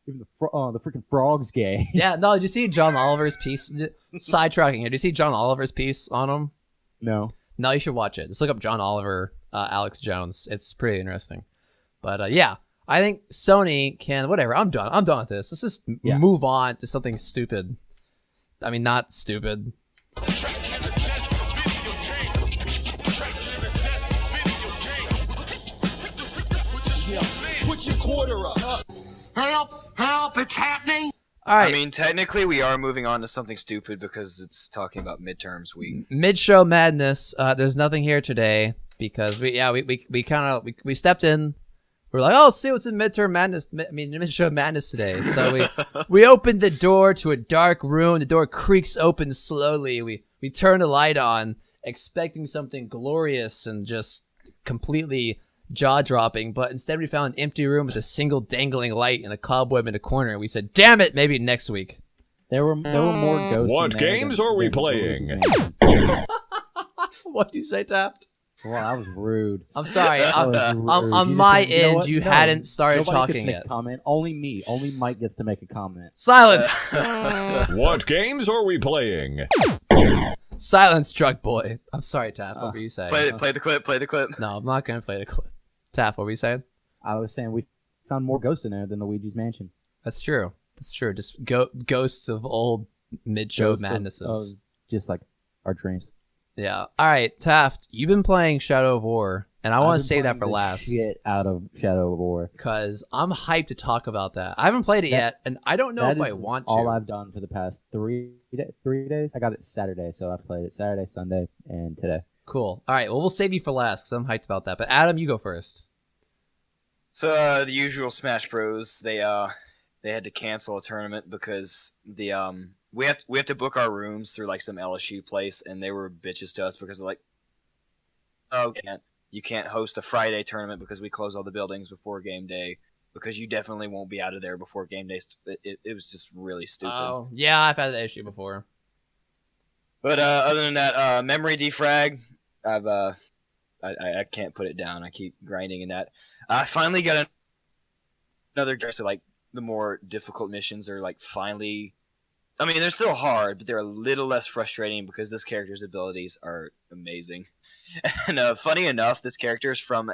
Even the freaking frog's gay.
Yeah. No. Did you see John Oliver's piece? Sidetracking here. Did you see John Oliver's piece on him?
No.
No, you should watch it. Just look up John Oliver, Alex Jones. It's pretty interesting. But yeah, I think Sony can. Whatever. I'm done. I'm done with this. Let's just move on to something stupid. I mean, not stupid.
Put your quarter up. Help, it's happening.
All right.
I mean, technically, we are moving on to something stupid because it's talking about midterms week.
Mid-show madness. There's nothing here today because we stepped in. We're like, oh, let's see what's in mid-show madness today. So we opened the door to a dark room. The door creaks open slowly. We turn the light on, expecting something glorious and just completely jaw-dropping, but instead we found an empty room with a single dangling light and a cobweb in a corner. We said, damn it, maybe next week.
There were more ghosts.
What games are we playing?
What do you say, Taft?
Well, that was rude.
I'm sorry.
That was rude.
On my
You know
end,
what?
you
No,
hadn't started
nobody gets to
talking
make
yet.
a comment. Only me. Only Mike gets to make a comment.
Silence!
What games are we playing?
Silence, drug boy. I'm sorry, Taft. What were you saying?
Play the clip. Play the clip.
No, I'm not going to play the clip. Taft, what were you saying?
I was saying we found more ghosts in there than Luigi's Mansion.
That's true. That's true. Just ghosts of old mid-show
Ghosts
madnesses.
of just like our dreams.
Yeah. All right, Taft, you've been playing Shadow of War, and I want to save that for last.
Shit out of Shadow of War.
Because I'm hyped to talk about that. I haven't played it yet, and I don't know if I want to.
All I've done for the past 3 days. I got it Saturday, so I've played it Saturday, Sunday, and today.
Cool. All right, well, we'll save you for last, because I'm hyped about that. But Adam, you go first.
So the usual Smash Bros. They had to cancel a tournament because we have to book our rooms through like some LSU place, and they were bitches to us because they're like, oh, you can't host a Friday tournament because we close all the buildings before game day because you definitely won't be out of there before game day. It was just really stupid.
Oh, yeah, I've had that issue before.
But other than that, memory defrag, I can't put it down. I keep grinding in that. I finally got another guess. So like the more difficult missions are like finally. I mean, they're still hard, but they're a little less frustrating because this character's abilities are amazing. And funny enough, this character is from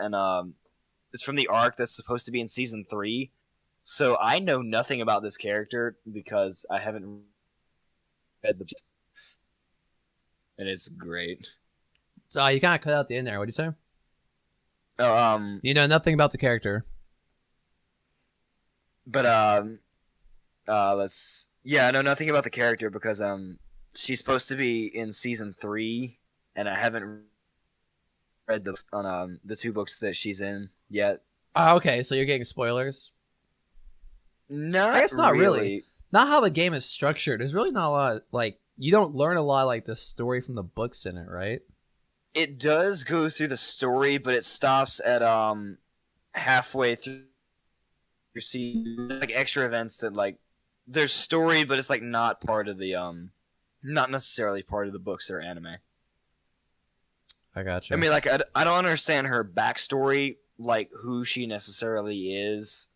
it's from the arc that's supposed to be in season 3. So I know nothing about this character because I haven't read the. And it's great.
So you kind of cut out the end there. What'd you say?
Oh,
You know nothing about the character.
But I know nothing about the character because she's supposed to be in season 3, and I haven't read the 2 books that she's in yet.
Oh, okay, so you're getting spoilers.
Not
I guess not really. Not how the game is structured. There's really not a lot. Like you don't learn a lot like the story from the books in it, right?
It does go through the story, but it stops at halfway through. You see like extra events that like there's story, but it's like not part of the not necessarily part of the books or anime.
I got you.
I mean, like I don't understand her backstory, like who she necessarily is,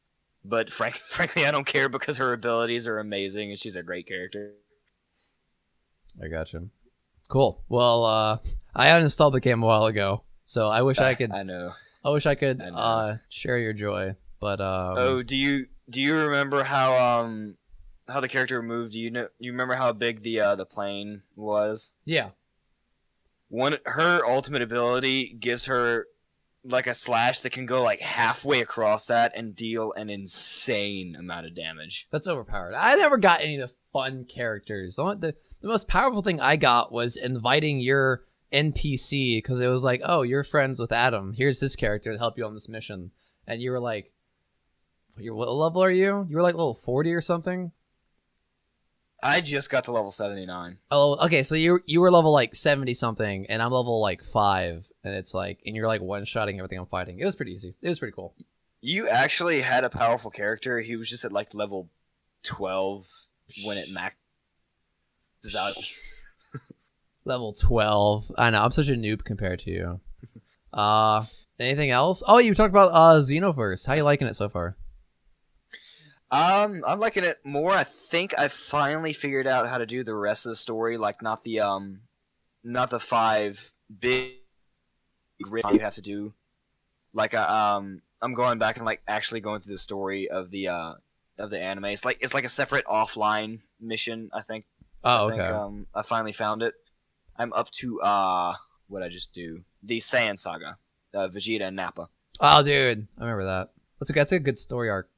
but frankly, I don't care because her abilities are amazing and she's a great character.
I got you. Cool. Well, I uninstalled the game a while ago, so I wish I could.
I know.
I wish I could
I know.
share your joy, but
Oh, do you remember how the character moved? You remember how big the plane was?
yeah.
Her ultimate ability gives her like a slash that can go like halfway across that and deal an insane amount of damage.
That's overpowered. I never got any of the fun characters. The most powerful thing I got was inviting your NPC because it was like, oh, you're friends with Adam. Here's this character to help you on this mission. And you were like, what level are you? You were like level 40 or something?
I just got to level 79.
Oh, okay. So you were level like 70 something, and I'm level like 5. And it's like, and you're like one-shotting everything I'm fighting. It was pretty easy. It was pretty cool.
You actually had a powerful character. He was just at like level 12 when it maxed out.
Level 12. I know. I'm such a noob compared to you. Anything else? Oh, you talked about Xenoverse. How you liking it so far?
I'm liking it more. I think I finally figured out how to do the rest of the story, like not the 5 big risk you have to do. Like I'm going back and like actually going through the story of the anime. It's like a separate offline mission. I think.
Oh,
I
okay.
think, I finally found it. I'm up to what I just do? The Saiyan Saga, Vegeta and Nappa.
Oh, dude, I remember that. That's a good story arc.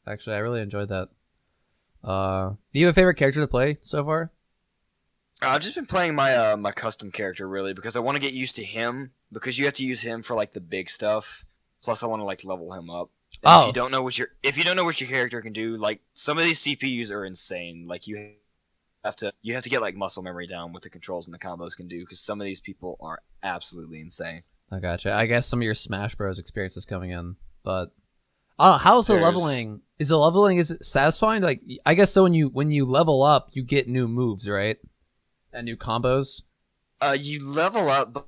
Actually, I really enjoyed that. Do you have a favorite character to play so far?
I've just been playing my my custom character really because I want to get used to him because you have to use him for like the big stuff. Plus, I want to like level him up. And if you don't know what your character can do, like some of these CPUs are insane. Like you have to get like muscle memory down with the controls and the combos can do because some of these people are absolutely insane.
I gotcha. I guess some of your Smash Bros. Experience is coming in, but I don't know, how's the leveling? Is it satisfying? Like, I guess so. When you level up, you get new moves, right? And new combos.
You level up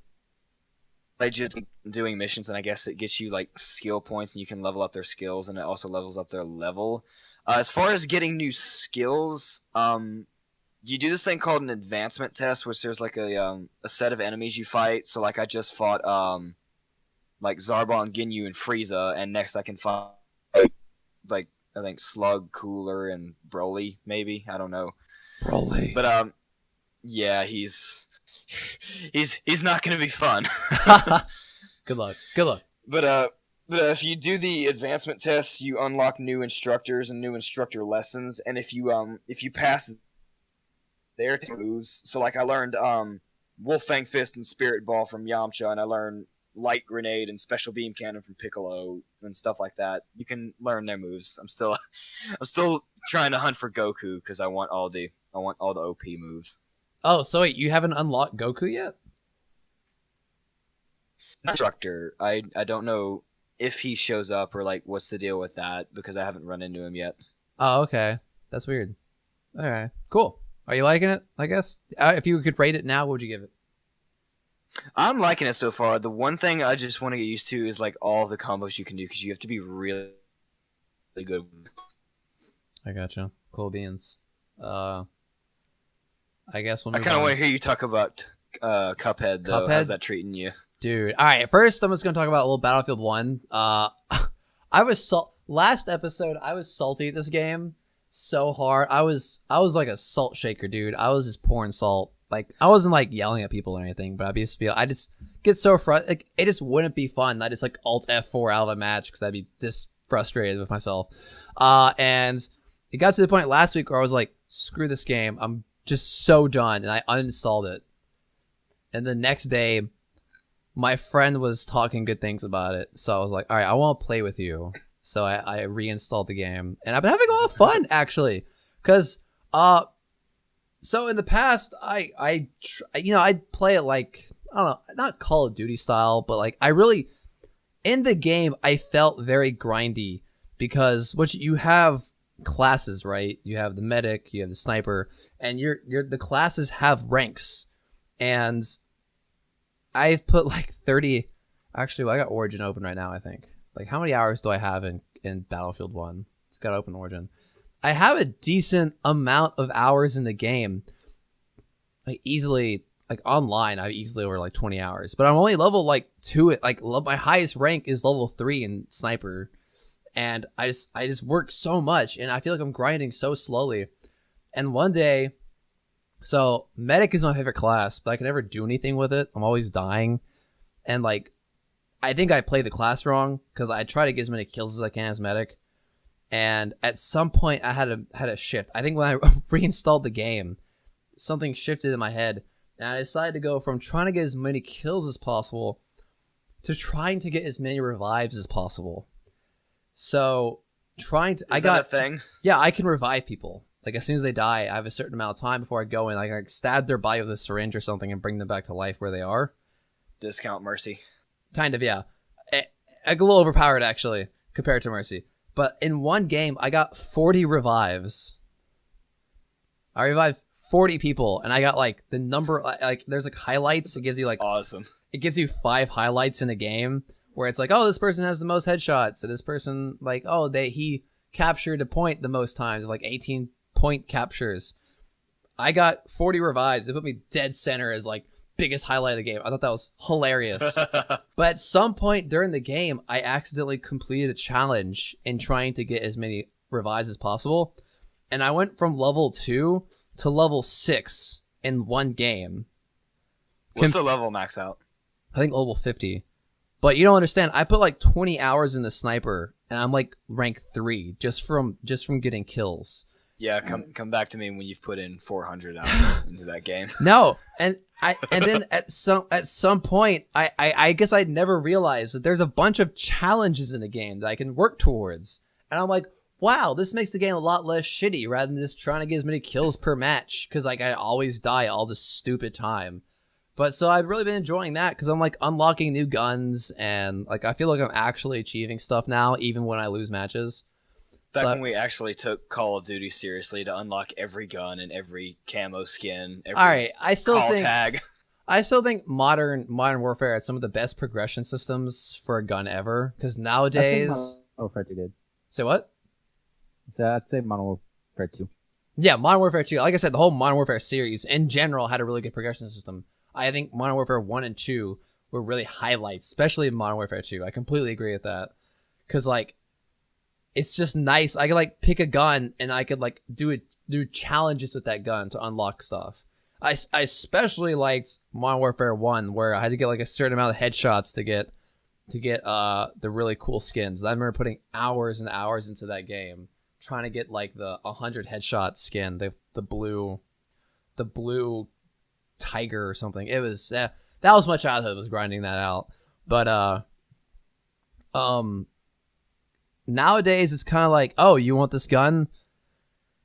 by just doing missions, and I guess it gets you like skill points, and you can level up their skills, and it also levels up their level. As far as getting new skills, you do this thing called an advancement test, which there's like a set of enemies you fight. So like I just fought like Zarbon, Ginyu, and Frieza, and next I can fight like I think Slug, Cooler, and Broly. Maybe I don't know.
Broly.
But yeah, he's not gonna be fun.
Good luck.
But if you do the advancement tests, you unlock new instructors and new instructor lessons, and if you pass their moves, so like I learned Wolf Fang Fist and Spirit Ball from Yamcha, and I learned Light Grenade and Special Beam Cannon from Piccolo and stuff like that. You can learn their moves. I'm still trying to hunt for Goku because I want all the OP moves.
Oh, so wait, you haven't unlocked Goku yet?
Instructor, I don't know if he shows up or like what's the deal with that because I haven't run into him yet.
Oh, okay. That's weird. All right, cool. Are you liking it? I guess if you could rate it now, what would you give it?
I'm liking it so far. The one thing I just want to get used to is like all the combos you can do because you have to be really, really good.
I gotcha. Cool beans. I guess we'll
I kind of want to hear you talk about Cuphead though.
Cuphead?
How's that treating you?
Dude. All right. First, I'm just gonna talk about a little Battlefield 1. I was last episode. I was salty at this game so hard. I was like a salt shaker, dude. I was just pouring salt. Like I wasn't like yelling at people or anything, but I just get so frustrated. Like it just wouldn't be fun. I just like Alt F4 out of a match because I'd be just frustrated with myself. And it got to the point last week where I was like, screw this game. I'm just so done, and I uninstalled it. And the next day, my friend was talking good things about it, so I was like, all right, I want to play with you. So I reinstalled the game, and I've been having a lot of fun actually, because so in the past I'd play it like I don't know, not Call of Duty style, but like I really in the game I felt very grindy because you have classes, right? You have the medic, you have the sniper, and the classes have ranks, and I've put like 30. Actually, well, I got Origin open right now. I think. Like, how many hours do I have in Battlefield 1? It's got open Origin. I have a decent amount of hours in the game. Like easily, like online, I easily over like 20 hours. But I'm only level like 2. Like my highest rank is level 3 in sniper, and I just work so much, and I feel like I'm grinding so slowly. And one day, so medic is my favorite class, but I can never do anything with it. I'm always dying, and like. I think I played the class wrong because I try to get as many kills as I can as medic, and at some point I had a shift. I think when I reinstalled the game, something shifted in my head, and I decided to go from trying to get as many kills as possible to trying to get as many revives as possible. So trying to,
Is that a thing?
Yeah, I can revive people. Like as soon as they die, I have a certain amount of time before I go in. Like I stab their body with a syringe or something and bring them back to life where they are.
Discount Mercy.
Kind of, yeah. A little overpowered, actually, compared to Mercy. But in one game, I got 40 revives. I revived 40 people, and I got, like, the number... Like, there's, like, highlights. It gives you, like...
Awesome.
It gives you 5 highlights in a game, where it's like, oh, this person has the most headshots. So this person, like, oh, he captured a point the most times, like 18 point captures. I got 40 revives. They put me dead center as, like, biggest highlight of the game. I thought that was hilarious. But at some point during the game, I accidentally completed a challenge in trying to get as many revives as possible. And I went from level 2 to level 6 in one game.
What's the level max out?
I think level 50. But you don't understand. I put like 20 hours in the sniper, and I'm like rank 3 just from getting kills.
Yeah, come back to me when you've put in 400 hours into that game.
No, and then at some point, I guess I never realized that there's a bunch of challenges in the game that I can work towards, and I'm like, wow, this makes the game a lot less shitty rather than just trying to get as many kills per match, because like I always die all this stupid time. But so I've really been enjoying that because I'm like unlocking new guns, and like I feel like I'm actually achieving stuff now, even when I lose matches.
Back when we actually took Call of Duty seriously to unlock every gun and every camo skin, every
all right, I still think modern Warfare had some of the best progression systems for a gun ever. Because nowadays,
Modern Warfare 2 did.
Say what?
So I'd say Modern Warfare 2.
Yeah, Modern Warfare 2. Like I said, the whole Modern Warfare series in general had a really good progression system. I think Modern Warfare 1 and 2 were really highlights, especially in Modern Warfare 2. I completely agree with that. Because like, it's just nice. I could like pick a gun and I could like do challenges with that gun to unlock stuff. I especially liked Modern Warfare 1, where I had to get like a certain amount of headshots to get the really cool skins. I remember putting hours and hours into that game trying to get like the 100 headshot skin, the blue tiger or something. It was that was my childhood, was grinding that out. But nowadays it's kind of like, oh, you want this gun?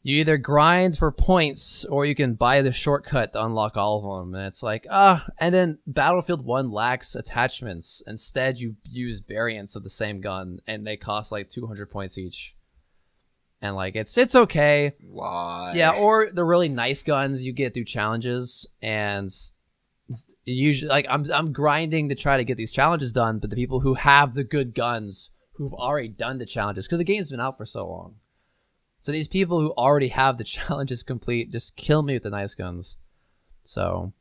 You either grind for points or you can buy the shortcut to unlock all of them. And it's like, and then Battlefield 1 lacks attachments. Instead, you use variants of the same gun and they cost like 200 points each. And like, it's okay.
Why?
Yeah, or the really nice guns you get through challenges, and usually like I'm grinding to try to get these challenges done, but the people who have the good guns who've already done the challenges, because the game's been out for so long. So these people who already have the challenges complete just kill me with the nice guns. So,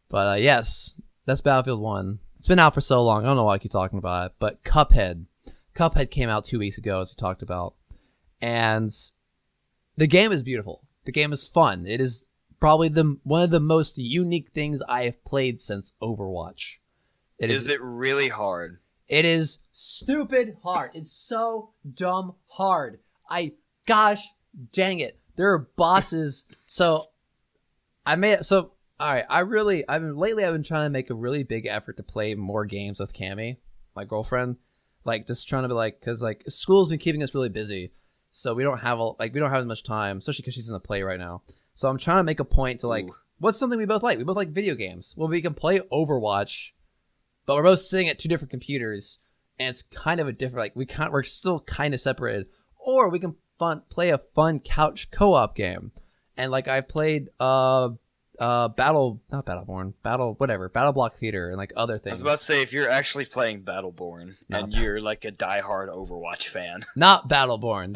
but yes, that's Battlefield 1. It's been out for so long. I don't know why I keep talking about it, but Cuphead came out 2 weeks ago, as we talked about. And the game is beautiful. The game is fun. It is probably one of the most unique things I have played since Overwatch.
Is it really hard?
It is stupid hard. It's so dumb hard. Gosh dang it. There are bosses. All right. I've been trying to make a really big effort to play more games with Cammy, my girlfriend. Like, just trying to be like, because like school's been keeping us really busy. So we don't have as much time, especially because she's in the play right now. So I'm trying to make a point to like, what's something we both like? We both like video games. Well, we can play Overwatch, but we're both sitting at two different computers, and it's kind of a different, like we're still kind of separated. Or we can play a fun couch co-op game. And like I've played Battle Block Theater and like other things.
I was about to say, if you're actually playing Battleborn and you're like a diehard Overwatch fan.
Not Battleborn.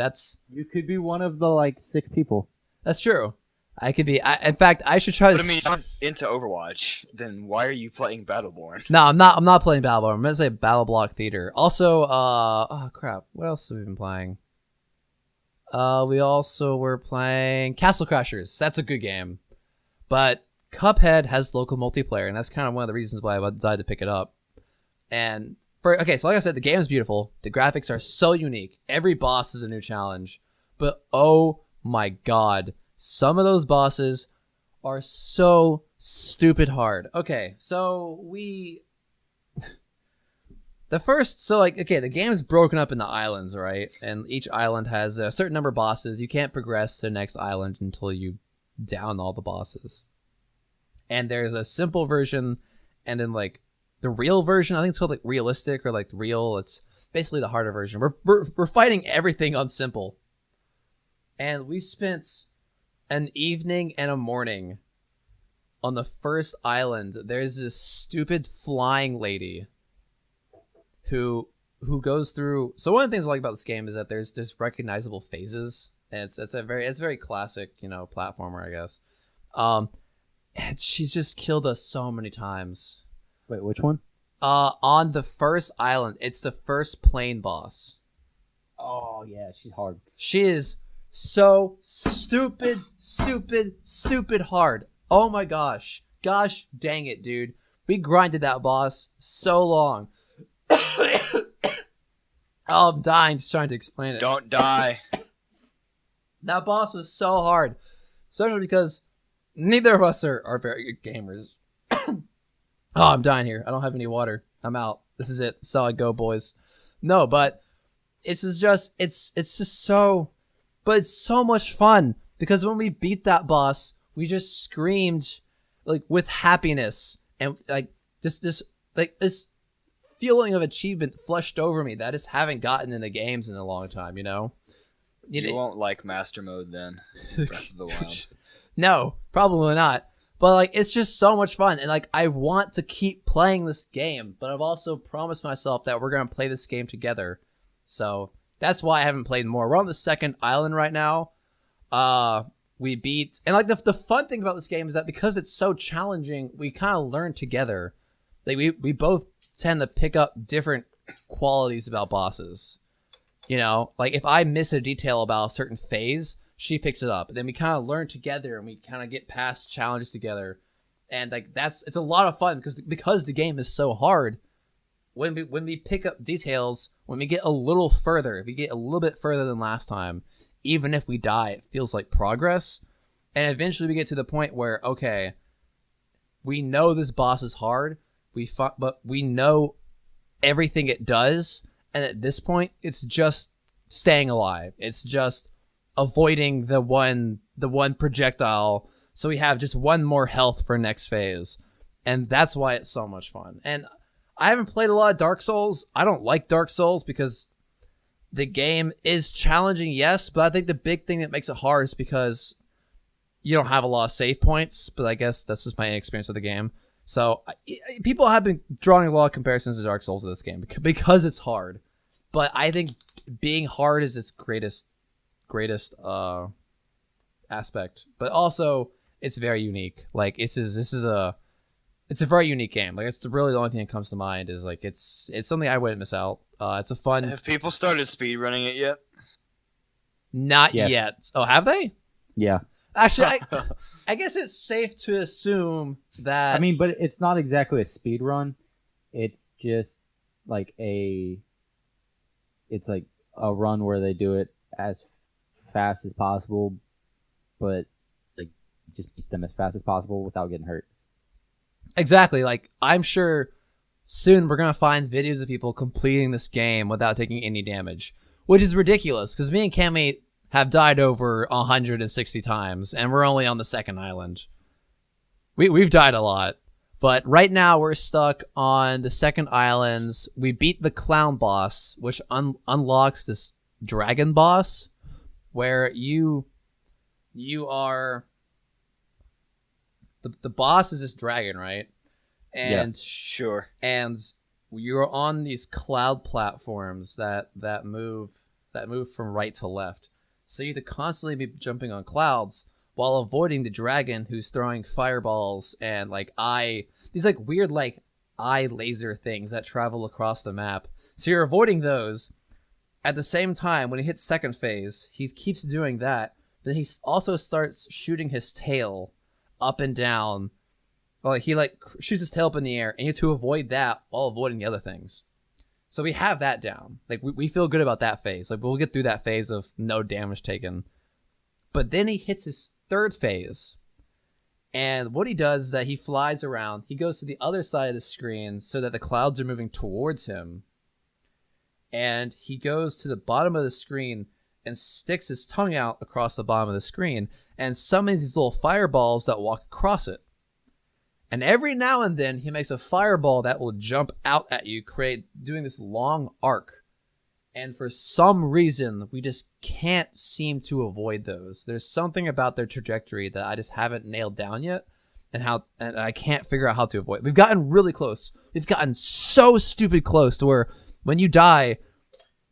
You could be one of the like 6 people.
That's true. I could be. In fact, I should try to.
But I mean, if you're not into Overwatch, then why are you playing Battleborn?
No, I'm not. I'm not playing Battleborn. I'm gonna say Battle Block Theater. Also, oh crap, what else have we been playing? We also were playing Castle Crashers. That's a good game, but Cuphead has local multiplayer, and that's kind of one of the reasons why I decided to pick it up. And so like I said, the game is beautiful. The graphics are so unique. Every boss is a new challenge, but oh my god. Some of those bosses are so stupid hard. Okay, so the game is broken up into islands, right? And each island has a certain number of bosses. You can't progress to the next island until you down all the bosses. And there's a simple version, and then like the real version. I think it's called like realistic or like real. It's basically the harder version. We're fighting everything on simple, and we spent an evening and a morning on the first island. There's this stupid flying lady who goes through. So one of the things I like about this game is that there's recognizable phases, and it's very classic, platformer, I guess. And she's just killed us so many times.
Wait, which one?
On the first island, it's the first plane boss.
Oh yeah, she's hard.
She is so stupid hard. Oh my gosh. Gosh dang it, dude. We grinded that boss so long. Oh, I'm dying just trying to explain it.
Don't die.
That boss was so hard. Especially because neither of us are very good gamers. Oh, I'm dying here. I don't have any water. I'm out. This is it. This is how I go, boys. No, but it's just so, but it's so much fun because when we beat that boss, we just screamed like with happiness and like just this feeling of achievement flushed over me that I just haven't gotten in the games in a long time. You know,
You won't like Master Mode then. Breath of the Wild.
No, probably not. But like, it's just so much fun, and like, I want to keep playing this game. But I've also promised myself that we're gonna play this game together. So that's why I haven't played more. We're on the second island right now. We beat, and like the fun thing about this game is that because it's so challenging, we kind of learn together. Like we both tend to pick up different qualities about bosses. You know, like if I miss a detail about a certain phase, she picks it up, and then we kind of learn together, and we kind of get past challenges together, and like it's a lot of fun because the game is so hard. When we pick up details, when we get a little further, if we get a little bit further than last time, even if we die, it feels like progress, and eventually we get to the point where okay, we know this boss is hard, but we know everything it does, and at this point, it's just staying alive. It's just avoiding the one projectile, so we have just one more health for next phase, and that's why it's so much fun. And I haven't played a lot of Dark Souls. I don't like Dark Souls because the game is challenging, yes, but I think the big thing that makes it hard is because you don't have a lot of save points, but I guess that's just my experience of the game. So people have been drawing a lot of comparisons to Dark Souls of this game because it's hard, but I think being hard is its greatest aspect, but also it's very unique. Like it's a very unique game. Like it's really the only thing that comes to mind is like it's something I wouldn't miss out. It's a fun.
Have people started speedrunning it yet?
Not
Yes.
yet. Oh, have they?
Yeah.
Actually, I guess it's safe to assume that.
I mean, but it's not exactly a speed run. It's just like it's like a run where they do it as fast as possible, but like just beat them as fast as possible without getting hurt.
Exactly. Like I'm sure soon we're gonna find videos of people completing this game without taking any damage, which is ridiculous because me and Cammy have died over 160 times, and we're only on the second island. We've died a lot, but right now we're stuck on the second islands. We beat the clown boss, which unlocks this dragon boss, where you are the boss is this dragon, right? And
Sure.
and you're on these cloud platforms that move from right to left. So you have to constantly be jumping on clouds while avoiding the dragon who's throwing fireballs and these like weird like eye laser things that travel across the map. So you're avoiding those. At the same time, when he hits second phase, he keeps doing that. Then he also starts shooting his tail up and down. Well, he like shoots his tail up in the air, and you have to avoid that while avoiding the other things. So we have that down. Like we feel good about that phase. Like we'll get through that phase of no damage taken. But then he hits his third phase. And what he does is that he flies around. He goes to the other side of the screen so that the clouds are moving towards him. And he goes to the bottom of the screen and sticks his tongue out across the bottom of the screen and summons these little fireballs that walk across it. And every now and then, he makes a fireball that will jump out at you, doing this long arc. And for some reason, we just can't seem to avoid those. There's something about their trajectory that I just haven't nailed down yet, and I can't figure out how to avoid. We've gotten really close. We've gotten so stupid close to where when you die,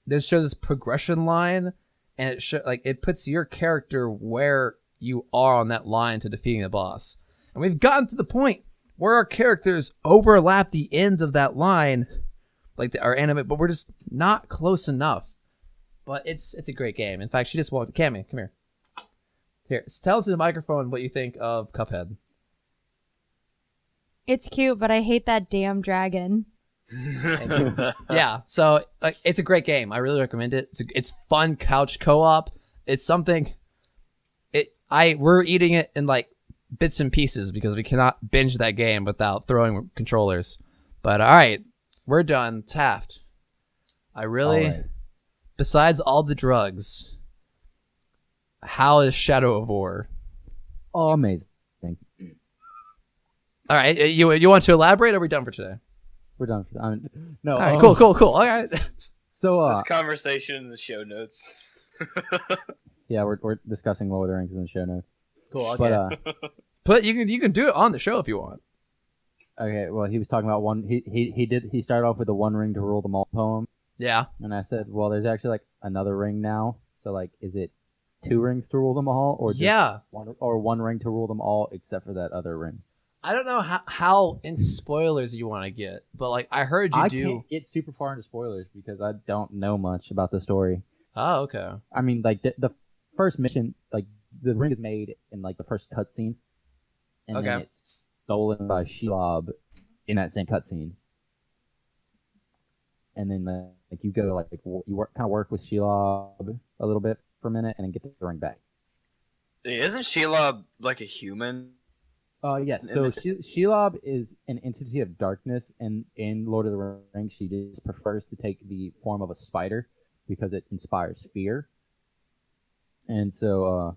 there shows this progression line, and it puts your character where you are on that line to defeating the boss. And we've gotten to the point where our characters overlap the ends of that line, like our anime, but we're just not close enough. But it's a great game. In fact, she just walked. Cammy, come here. Here, tell to the microphone what you think of Cuphead.
It's cute, but I hate that damn dragon.
Yeah, so like, it's a great game. I really recommend it. It's fun couch co-op. It's something. We're eating it in like bits and pieces because we cannot binge that game without throwing controllers. But all right, we're done. Taft. Besides all the drugs, how is Shadow of War?
Oh, amazing.
All right, you want to elaborate? Or are we done for today?
We're done. No.
All right, cool. All right.
So
this conversation in the show notes.
yeah, we're discussing Lord of the Rings in the show notes.
Cool. Okay. But you can do it on the show if you want.
Okay. Well, he was talking about one. He started off with the One Ring to Rule Them All poem.
Yeah.
And I said, well, there's actually like another ring now. So like, is it 2 rings to rule them all, or just one ring to rule them all except for that other ring?
I don't know how into spoilers you want to get, but like I heard you do.
I can't get super far into spoilers because I don't know much about the story.
Oh, okay.
I mean, like the first mission, like the ring is made in like the first cutscene, and then it's stolen by Shelob in that same cutscene. And then like you go like you kind of work with Shelob a little bit for a minute, and then get the ring back.
Isn't Shelob like a human?
Yes. So Shelob is an entity of darkness, and in Lord of the Rings, she just prefers to take the form of a spider because it inspires fear. And so,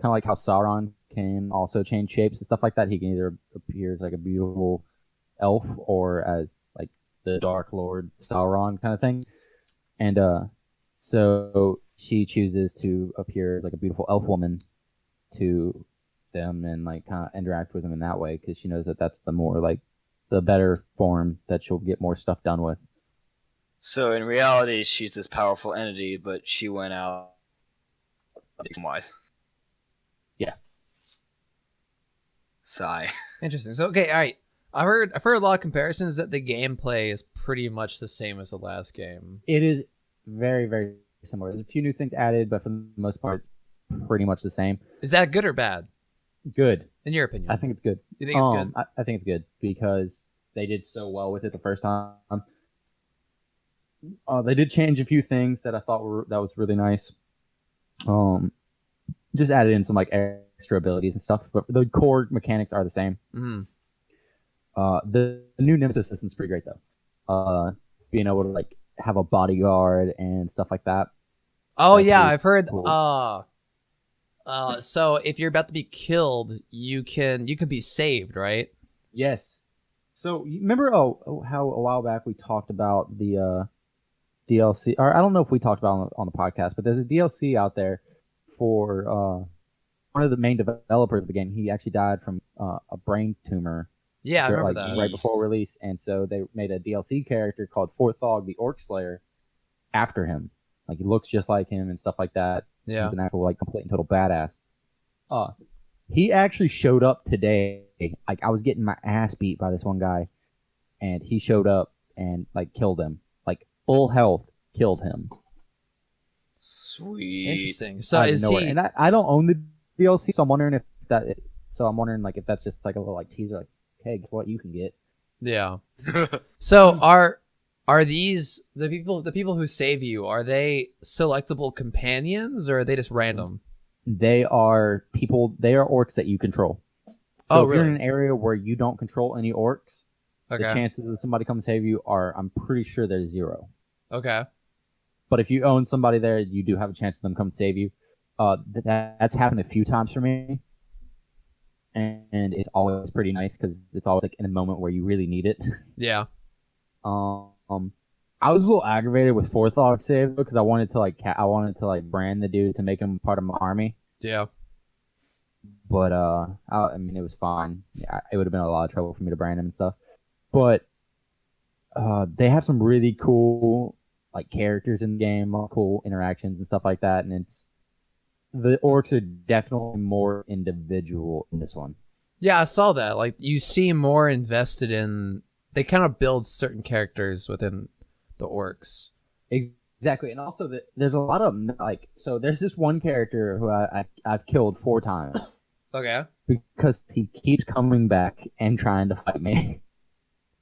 kind of like how Sauron can also change shapes and stuff like that, he can either appear as like a beautiful elf or as like the Dark Lord Sauron kind of thing. And so she chooses to appear as like a beautiful elf woman to them and like kind of interact with them in that way because she knows that that's the more like the better form that she'll get more stuff done with.
So in reality, she's this powerful entity, but she went out wise.
Yeah.
Sigh.
Interesting. So okay, all right. I've heard a lot of comparisons that the gameplay is pretty much the same as the last game.
It is very, very similar. There's a few new things added, but for the most part, it's pretty much the same.
Is that good or bad?
Good.
In your opinion?
I think it's good.
You think it's good?
I think it's good because they did so well with it the first time. They did change a few things that I thought that was really nice. Just added in some like extra abilities and stuff, but the core mechanics are the same.
Mm-hmm.
The new Nemesis system's pretty great though. Being able to like have a bodyguard and stuff like that.
Oh
That's
yeah,
really
I've heard.
cool.
So if you're about to be killed, you can be saved, right?
Yes. So you remember how a while back we talked about the DLC, or I don't know if we talked about it on the podcast, but there's a DLC out there for one of the main developers of the game. He actually died from a brain tumor.
Yeah, I remember
like,
that.
right before release, and so they made a DLC character called Forthog the Orc Slayer after him. Like he looks just like him and stuff like that.
Yeah.
He's an actual like complete and total badass. He actually showed up today. Like I was getting my ass beat by this one guy, and he showed up and like killed him. Like full health, killed him.
Sweet.
Interesting. So is he?
And I don't own the DLC, so I'm wondering if that. So I'm wondering like if that's just like a little like teaser, like, hey, guess what you can get.
Yeah. So are these the people who save you? Are they selectable companions or are they just random?
They are people. They are orcs that you control.
Oh,
So if
really?
you're in an area where you don't control any orcs, the
Okay.
chances of somebody come save you are, I'm pretty sure, they're 0.
Okay.
But if you own somebody there, you do have a chance of them come save you. That's happened a few times for me, and it's always pretty nice because it's always like in a moment where you really need it.
Yeah.
I was a little aggravated with Forthog save because I wanted to like brand the dude to make him part of my army.
Yeah.
But I mean, it was fine. Yeah, it would have been a lot of trouble for me to brand him and stuff. But they have some really cool like characters in the game, cool interactions and stuff like that. And the orcs are definitely more individual in this one.
Yeah, I saw that. Like, you seem more invested in. They kind of build certain characters within the orcs.
Exactly, and also there's a lot of like. So there's this one character who I've killed 4 times
Okay.
because he keeps coming back and trying to fight me.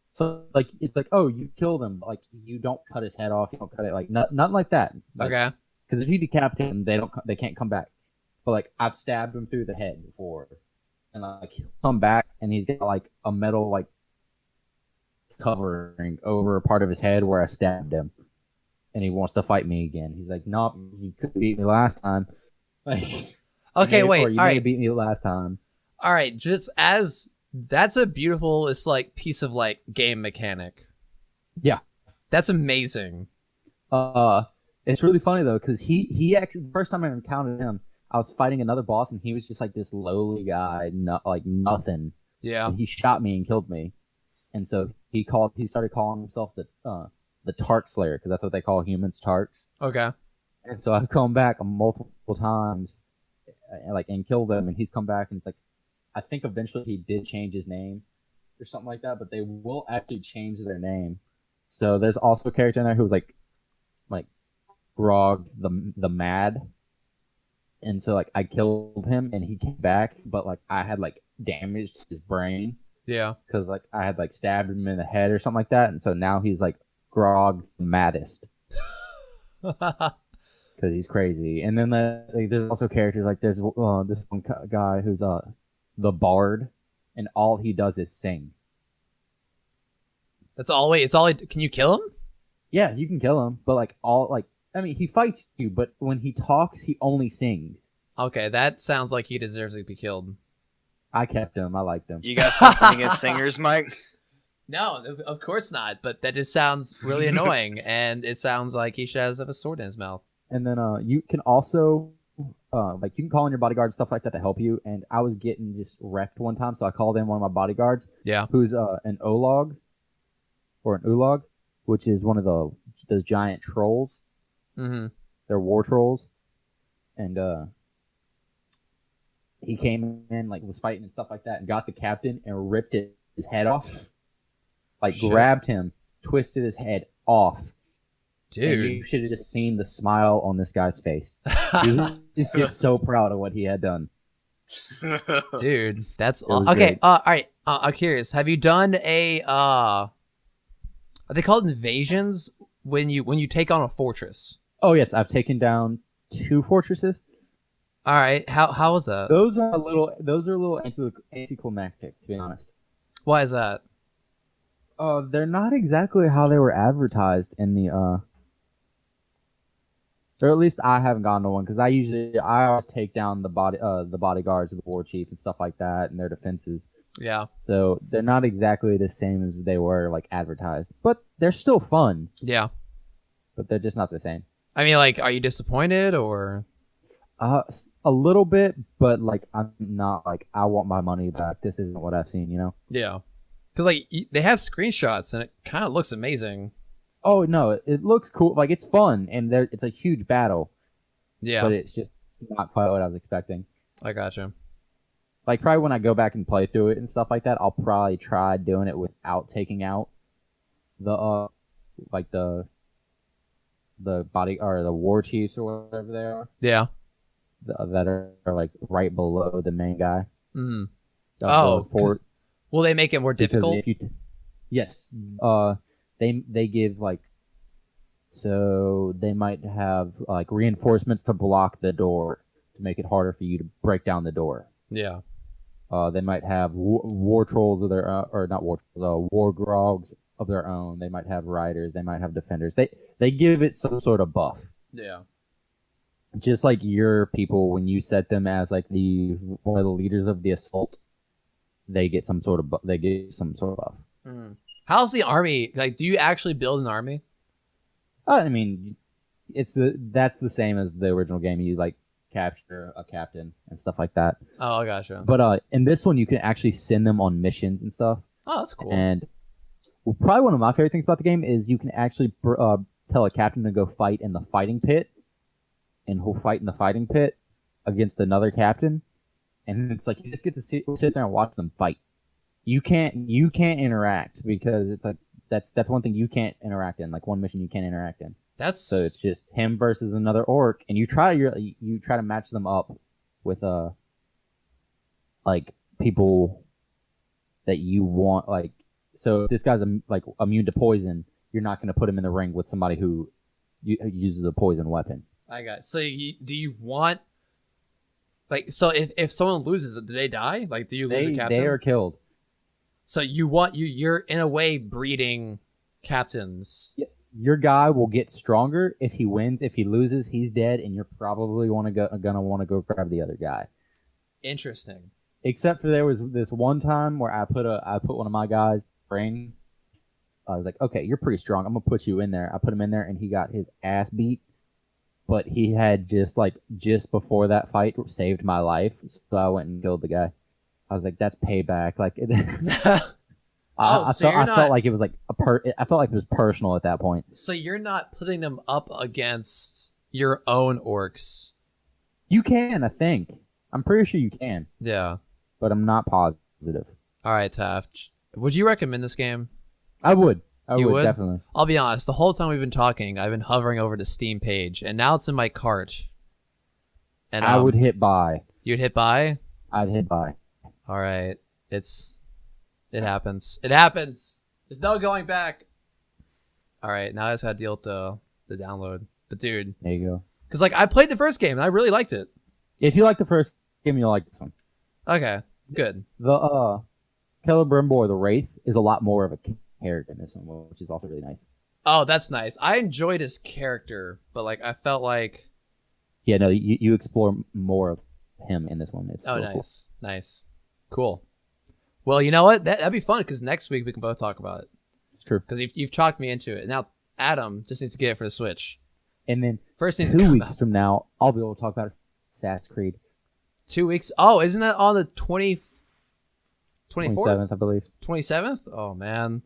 So like it's like, oh, you killed him, but, like you don't cut his head off, you don't cut it, like nothing like that. Like,
Okay.
because if you decapitate him, they can't come back. But like I've stabbed him through the head before, and like he'll come back and he's got like a metal like covering over a part of his head where I stabbed him, and he wants to fight me again. He's like, nope, you couldn't beat me last time. Like,
Okay, wait.
you
All
may
right.
have beat me last time.
All right. Just as that's a beautiful, it's like piece of like game mechanic.
Yeah.
That's amazing.
It's really funny though because he actually the first time I encountered him, I was fighting another boss and he was just like this lowly guy, like nothing.
Yeah.
And he shot me and killed me, and so he started calling himself the Tark Slayer because that's what they call humans, Tarks.
Okay.
And so I've come back multiple times, and killed him, and he's come back and it's like, I think eventually he did change his name or something like that, but they will actually change their name. So there's also a character in there who was like Grog the Mad, and so like I killed him and he came back, but like I had like damaged his brain
Yeah.
because like I had like stabbed him in the head or something like that, and so now he's like Grog the Maddest because he's crazy. And then there's also characters like there's this one guy who's the Bard, and all he does is sing.
That's all. Wait, it's all. Can you kill him?
Yeah, you can kill him, but I mean, he fights you, but when he talks, he only sings.
Okay, that sounds like he deserves to be killed.
I kept him. I liked him.
You got something against singers, Mike?
No, of course not. But that just sounds really annoying, and it sounds like he should have a sword in his mouth.
And then you can also you can call in your bodyguard and stuff like that to help you. And I was getting just wrecked one time, so I called in one of my bodyguards.
Yeah.
Who's an Olog or an Ulog, which is one of those giant trolls.
Mm-hmm.
They're war trolls, and he came in was fighting and stuff like that, and got the captain and ripped his head off,
Shit.
grabbed him, twisted his head off. And
Dude.
you should have just seen the smile on this guy's face. He was just so proud of what he had done.
Dude, that's
was
okay.
great.
All right. I'm curious. Have you done a are they called invasions when you take on a fortress?
Oh yes, I've taken down 2 fortresses.
All right. How was that?
Those are a little anticlimactic, to be honest.
Why is that?
They're not exactly how they were advertised in the or at least I haven't gotten to one because I always take down the bodyguards of the war chief and stuff like that and their defenses.
Yeah.
So they're not exactly the same as they were advertised, but they're still fun.
Yeah.
But they're just not the same.
I mean, are you disappointed or?
A little bit, but I'm not I want my money back. This isn't what I've seen,
Yeah. Because they have screenshots and it kind of looks amazing.
Oh no, it looks cool. It's fun and it's a huge battle.
Yeah.
But it's just not quite what I was expecting.
I gotcha.
Probably when I go back and play through it and stuff like that, I'll probably try doing it without taking out the body or the war chiefs or whatever they are.
Yeah.
That are right below the main guy.
Mm-hmm.
For
Will they make it more difficult?
Yes. They give so they might have reinforcements to block the door to make it harder for you to break down the door.
Yeah.
They might have war trolls of their own, or not war trolls, war grogs of their own. They might have riders. They might have defenders. They give it some sort of buff.
Yeah.
Just like your people, when you set them as one of the leaders of the assault, they get some sort of buff.
Mm. How's the army? Do you actually build an army?
I mean, that's the same as the original game. You capture a captain and stuff like that.
Oh, I gotcha.
But in this one, you can actually send them on missions and stuff.
Oh, that's cool.
And probably one of my favorite things about the game is you can actually tell a captain to go fight in the fighting pit, and he'll fight in the fighting pit against another captain, and it's like you just get to sit there and watch them fight. You can't interact because it's like that's one thing you can't interact in. Like one mission you can't interact in. So it's just him versus another orc, and you try to match them up with like people that you want. Like, so if this guy's like immune to poison, you're not going to put him in the ring with somebody who uses a poison weapon.
I got it. So do you want, like, so if someone loses, do they die? Like, do you lose a captain?
They are killed.
So you're in a way breeding captains.
Yeah. Your guy will get stronger if he wins. If he loses, he's dead, and you're probably gonna want to go grab the other guy.
Interesting.
Except for there was this one time where I put one of my guys ring. I was like, okay, you're pretty strong. I'm gonna put you in there. I put him in there, and he got his ass beat. But he had just before that fight saved my life, so I went and killed the guy. I was like, that's payback. Like, I felt like it was like I felt like it was personal at that point.
So you're not putting them up against your own orcs.
You can, I think. I'm pretty sure you can.
Yeah.
But I'm not positive.
All right, Taft. Would you recommend this game?
I would.
You would?
Definitely.
I'll be honest. The whole time we've been talking, I've been hovering over the Steam page, and now it's in my cart. And
I would hit buy.
You'd hit buy?
I'd hit buy.
All right. It happens. It happens. There's no going back. All right. Now I just gotta deal with the download. But dude.
There you go.
Because, like, I played the first game, and I really liked it.
If you like the first game, you'll like this one.
Okay. Good.
The Celebrimbor, the Wraith, is a lot more of a character in this one, which is also really nice.
Oh, that's nice. I enjoyed his character, but, like, I felt like...
Yeah, no, you explore more of him in this one. It's
nice.
cool.
Nice. Cool. Well, you know what? That'd be fun, because next week we can both talk about it.
It's true.
Because you've talked me into it. Now, Adam just needs to get it for the Switch.
And then
First
2 weeks from now, I'll be able to talk about Assassin's Creed.
2 weeks? Oh, isn't that on the 24th?
27th, I believe.
27th? Oh, man.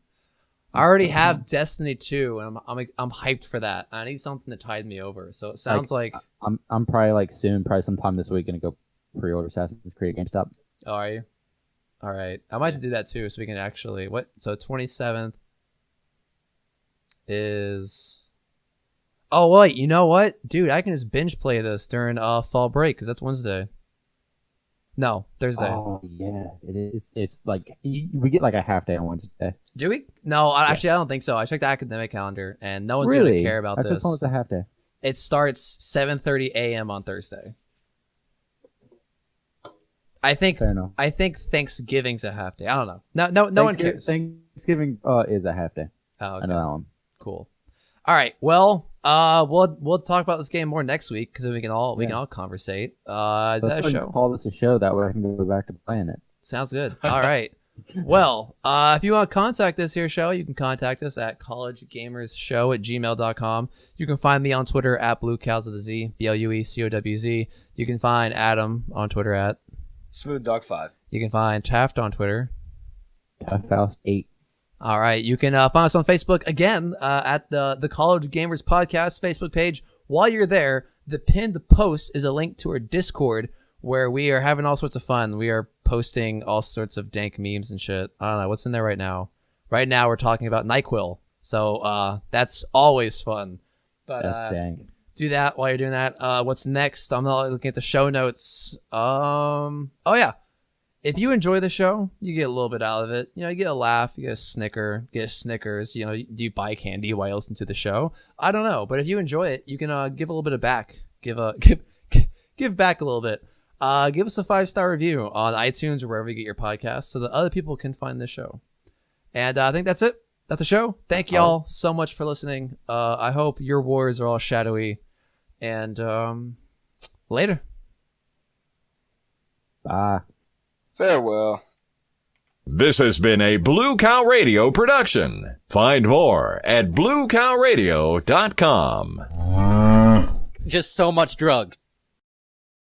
I already have Destiny 2, and I'm hyped for that. I need something to tide me over. So it sounds like
I'm probably probably sometime this week, gonna go pre-order Assassin's Creed at GameStop.
Oh, are you? All right. I might do that too, so we can actually... What? So 27th is... Oh, wait. You know what? Dude, I can just binge play this during fall break, because that's Wednesday. No, Thursday.
Oh, yeah. It is. It's like... We get like a half day on Wednesday.
Do we? No, actually, I don't think so. I checked the academic calendar, and no one's
Really?
going to care about
I
this.
thought it was a half day.
It starts 7:30 a.m. on Thursday. I think
Fair enough.
I think Thanksgiving's a half day. I don't know. No one cares.
Thanksgiving is a half day.
Oh, okay.
I know that one.
Cool. All right. Well, we'll talk about this game more next week, because we can all conversate. Is
Let's
that a show?
call this a show, that way I can go back to playing it.
Sounds good. All right. Well, if you want to contact this here show, you can contact us at collegegamersshow@gmail.com. You can find me on Twitter at BlueCowsWZ, BLUECOWZ. You can find Adam on Twitter at
SmoothDog5.
You can find Taft on Twitter.
Tafthouse8.
All right. You can find us on Facebook again at the College Gamers Podcast Facebook page. While you're there, the pinned post is a link to our Discord, where we are having all sorts of fun. We are posting all sorts of dank memes and shit. I don't know. What's in there right now? Right now, we're talking about NyQuil. So that's always fun. But
That's dang.
do that while you're doing that. What's next? I'm not looking at the show notes. Oh, yeah. If you enjoy the show, you get a little bit out of it. You know, you get a laugh, you get a snicker, get a Snickers. You know, you buy candy while you listen to the show. I don't know. But if you enjoy it, you can give a little bit of back. Give back a little bit. Give us a 5-star review on iTunes or wherever you get your podcasts, so that other people can find this show. And I think that's it. That's the show. Thank y'all so much for listening. I hope your wars are all shadowy. And later.
Bye.
Farewell.
This has been a Blue Cow Radio production. Find more at bluecowradio.com.
Just so much drugs.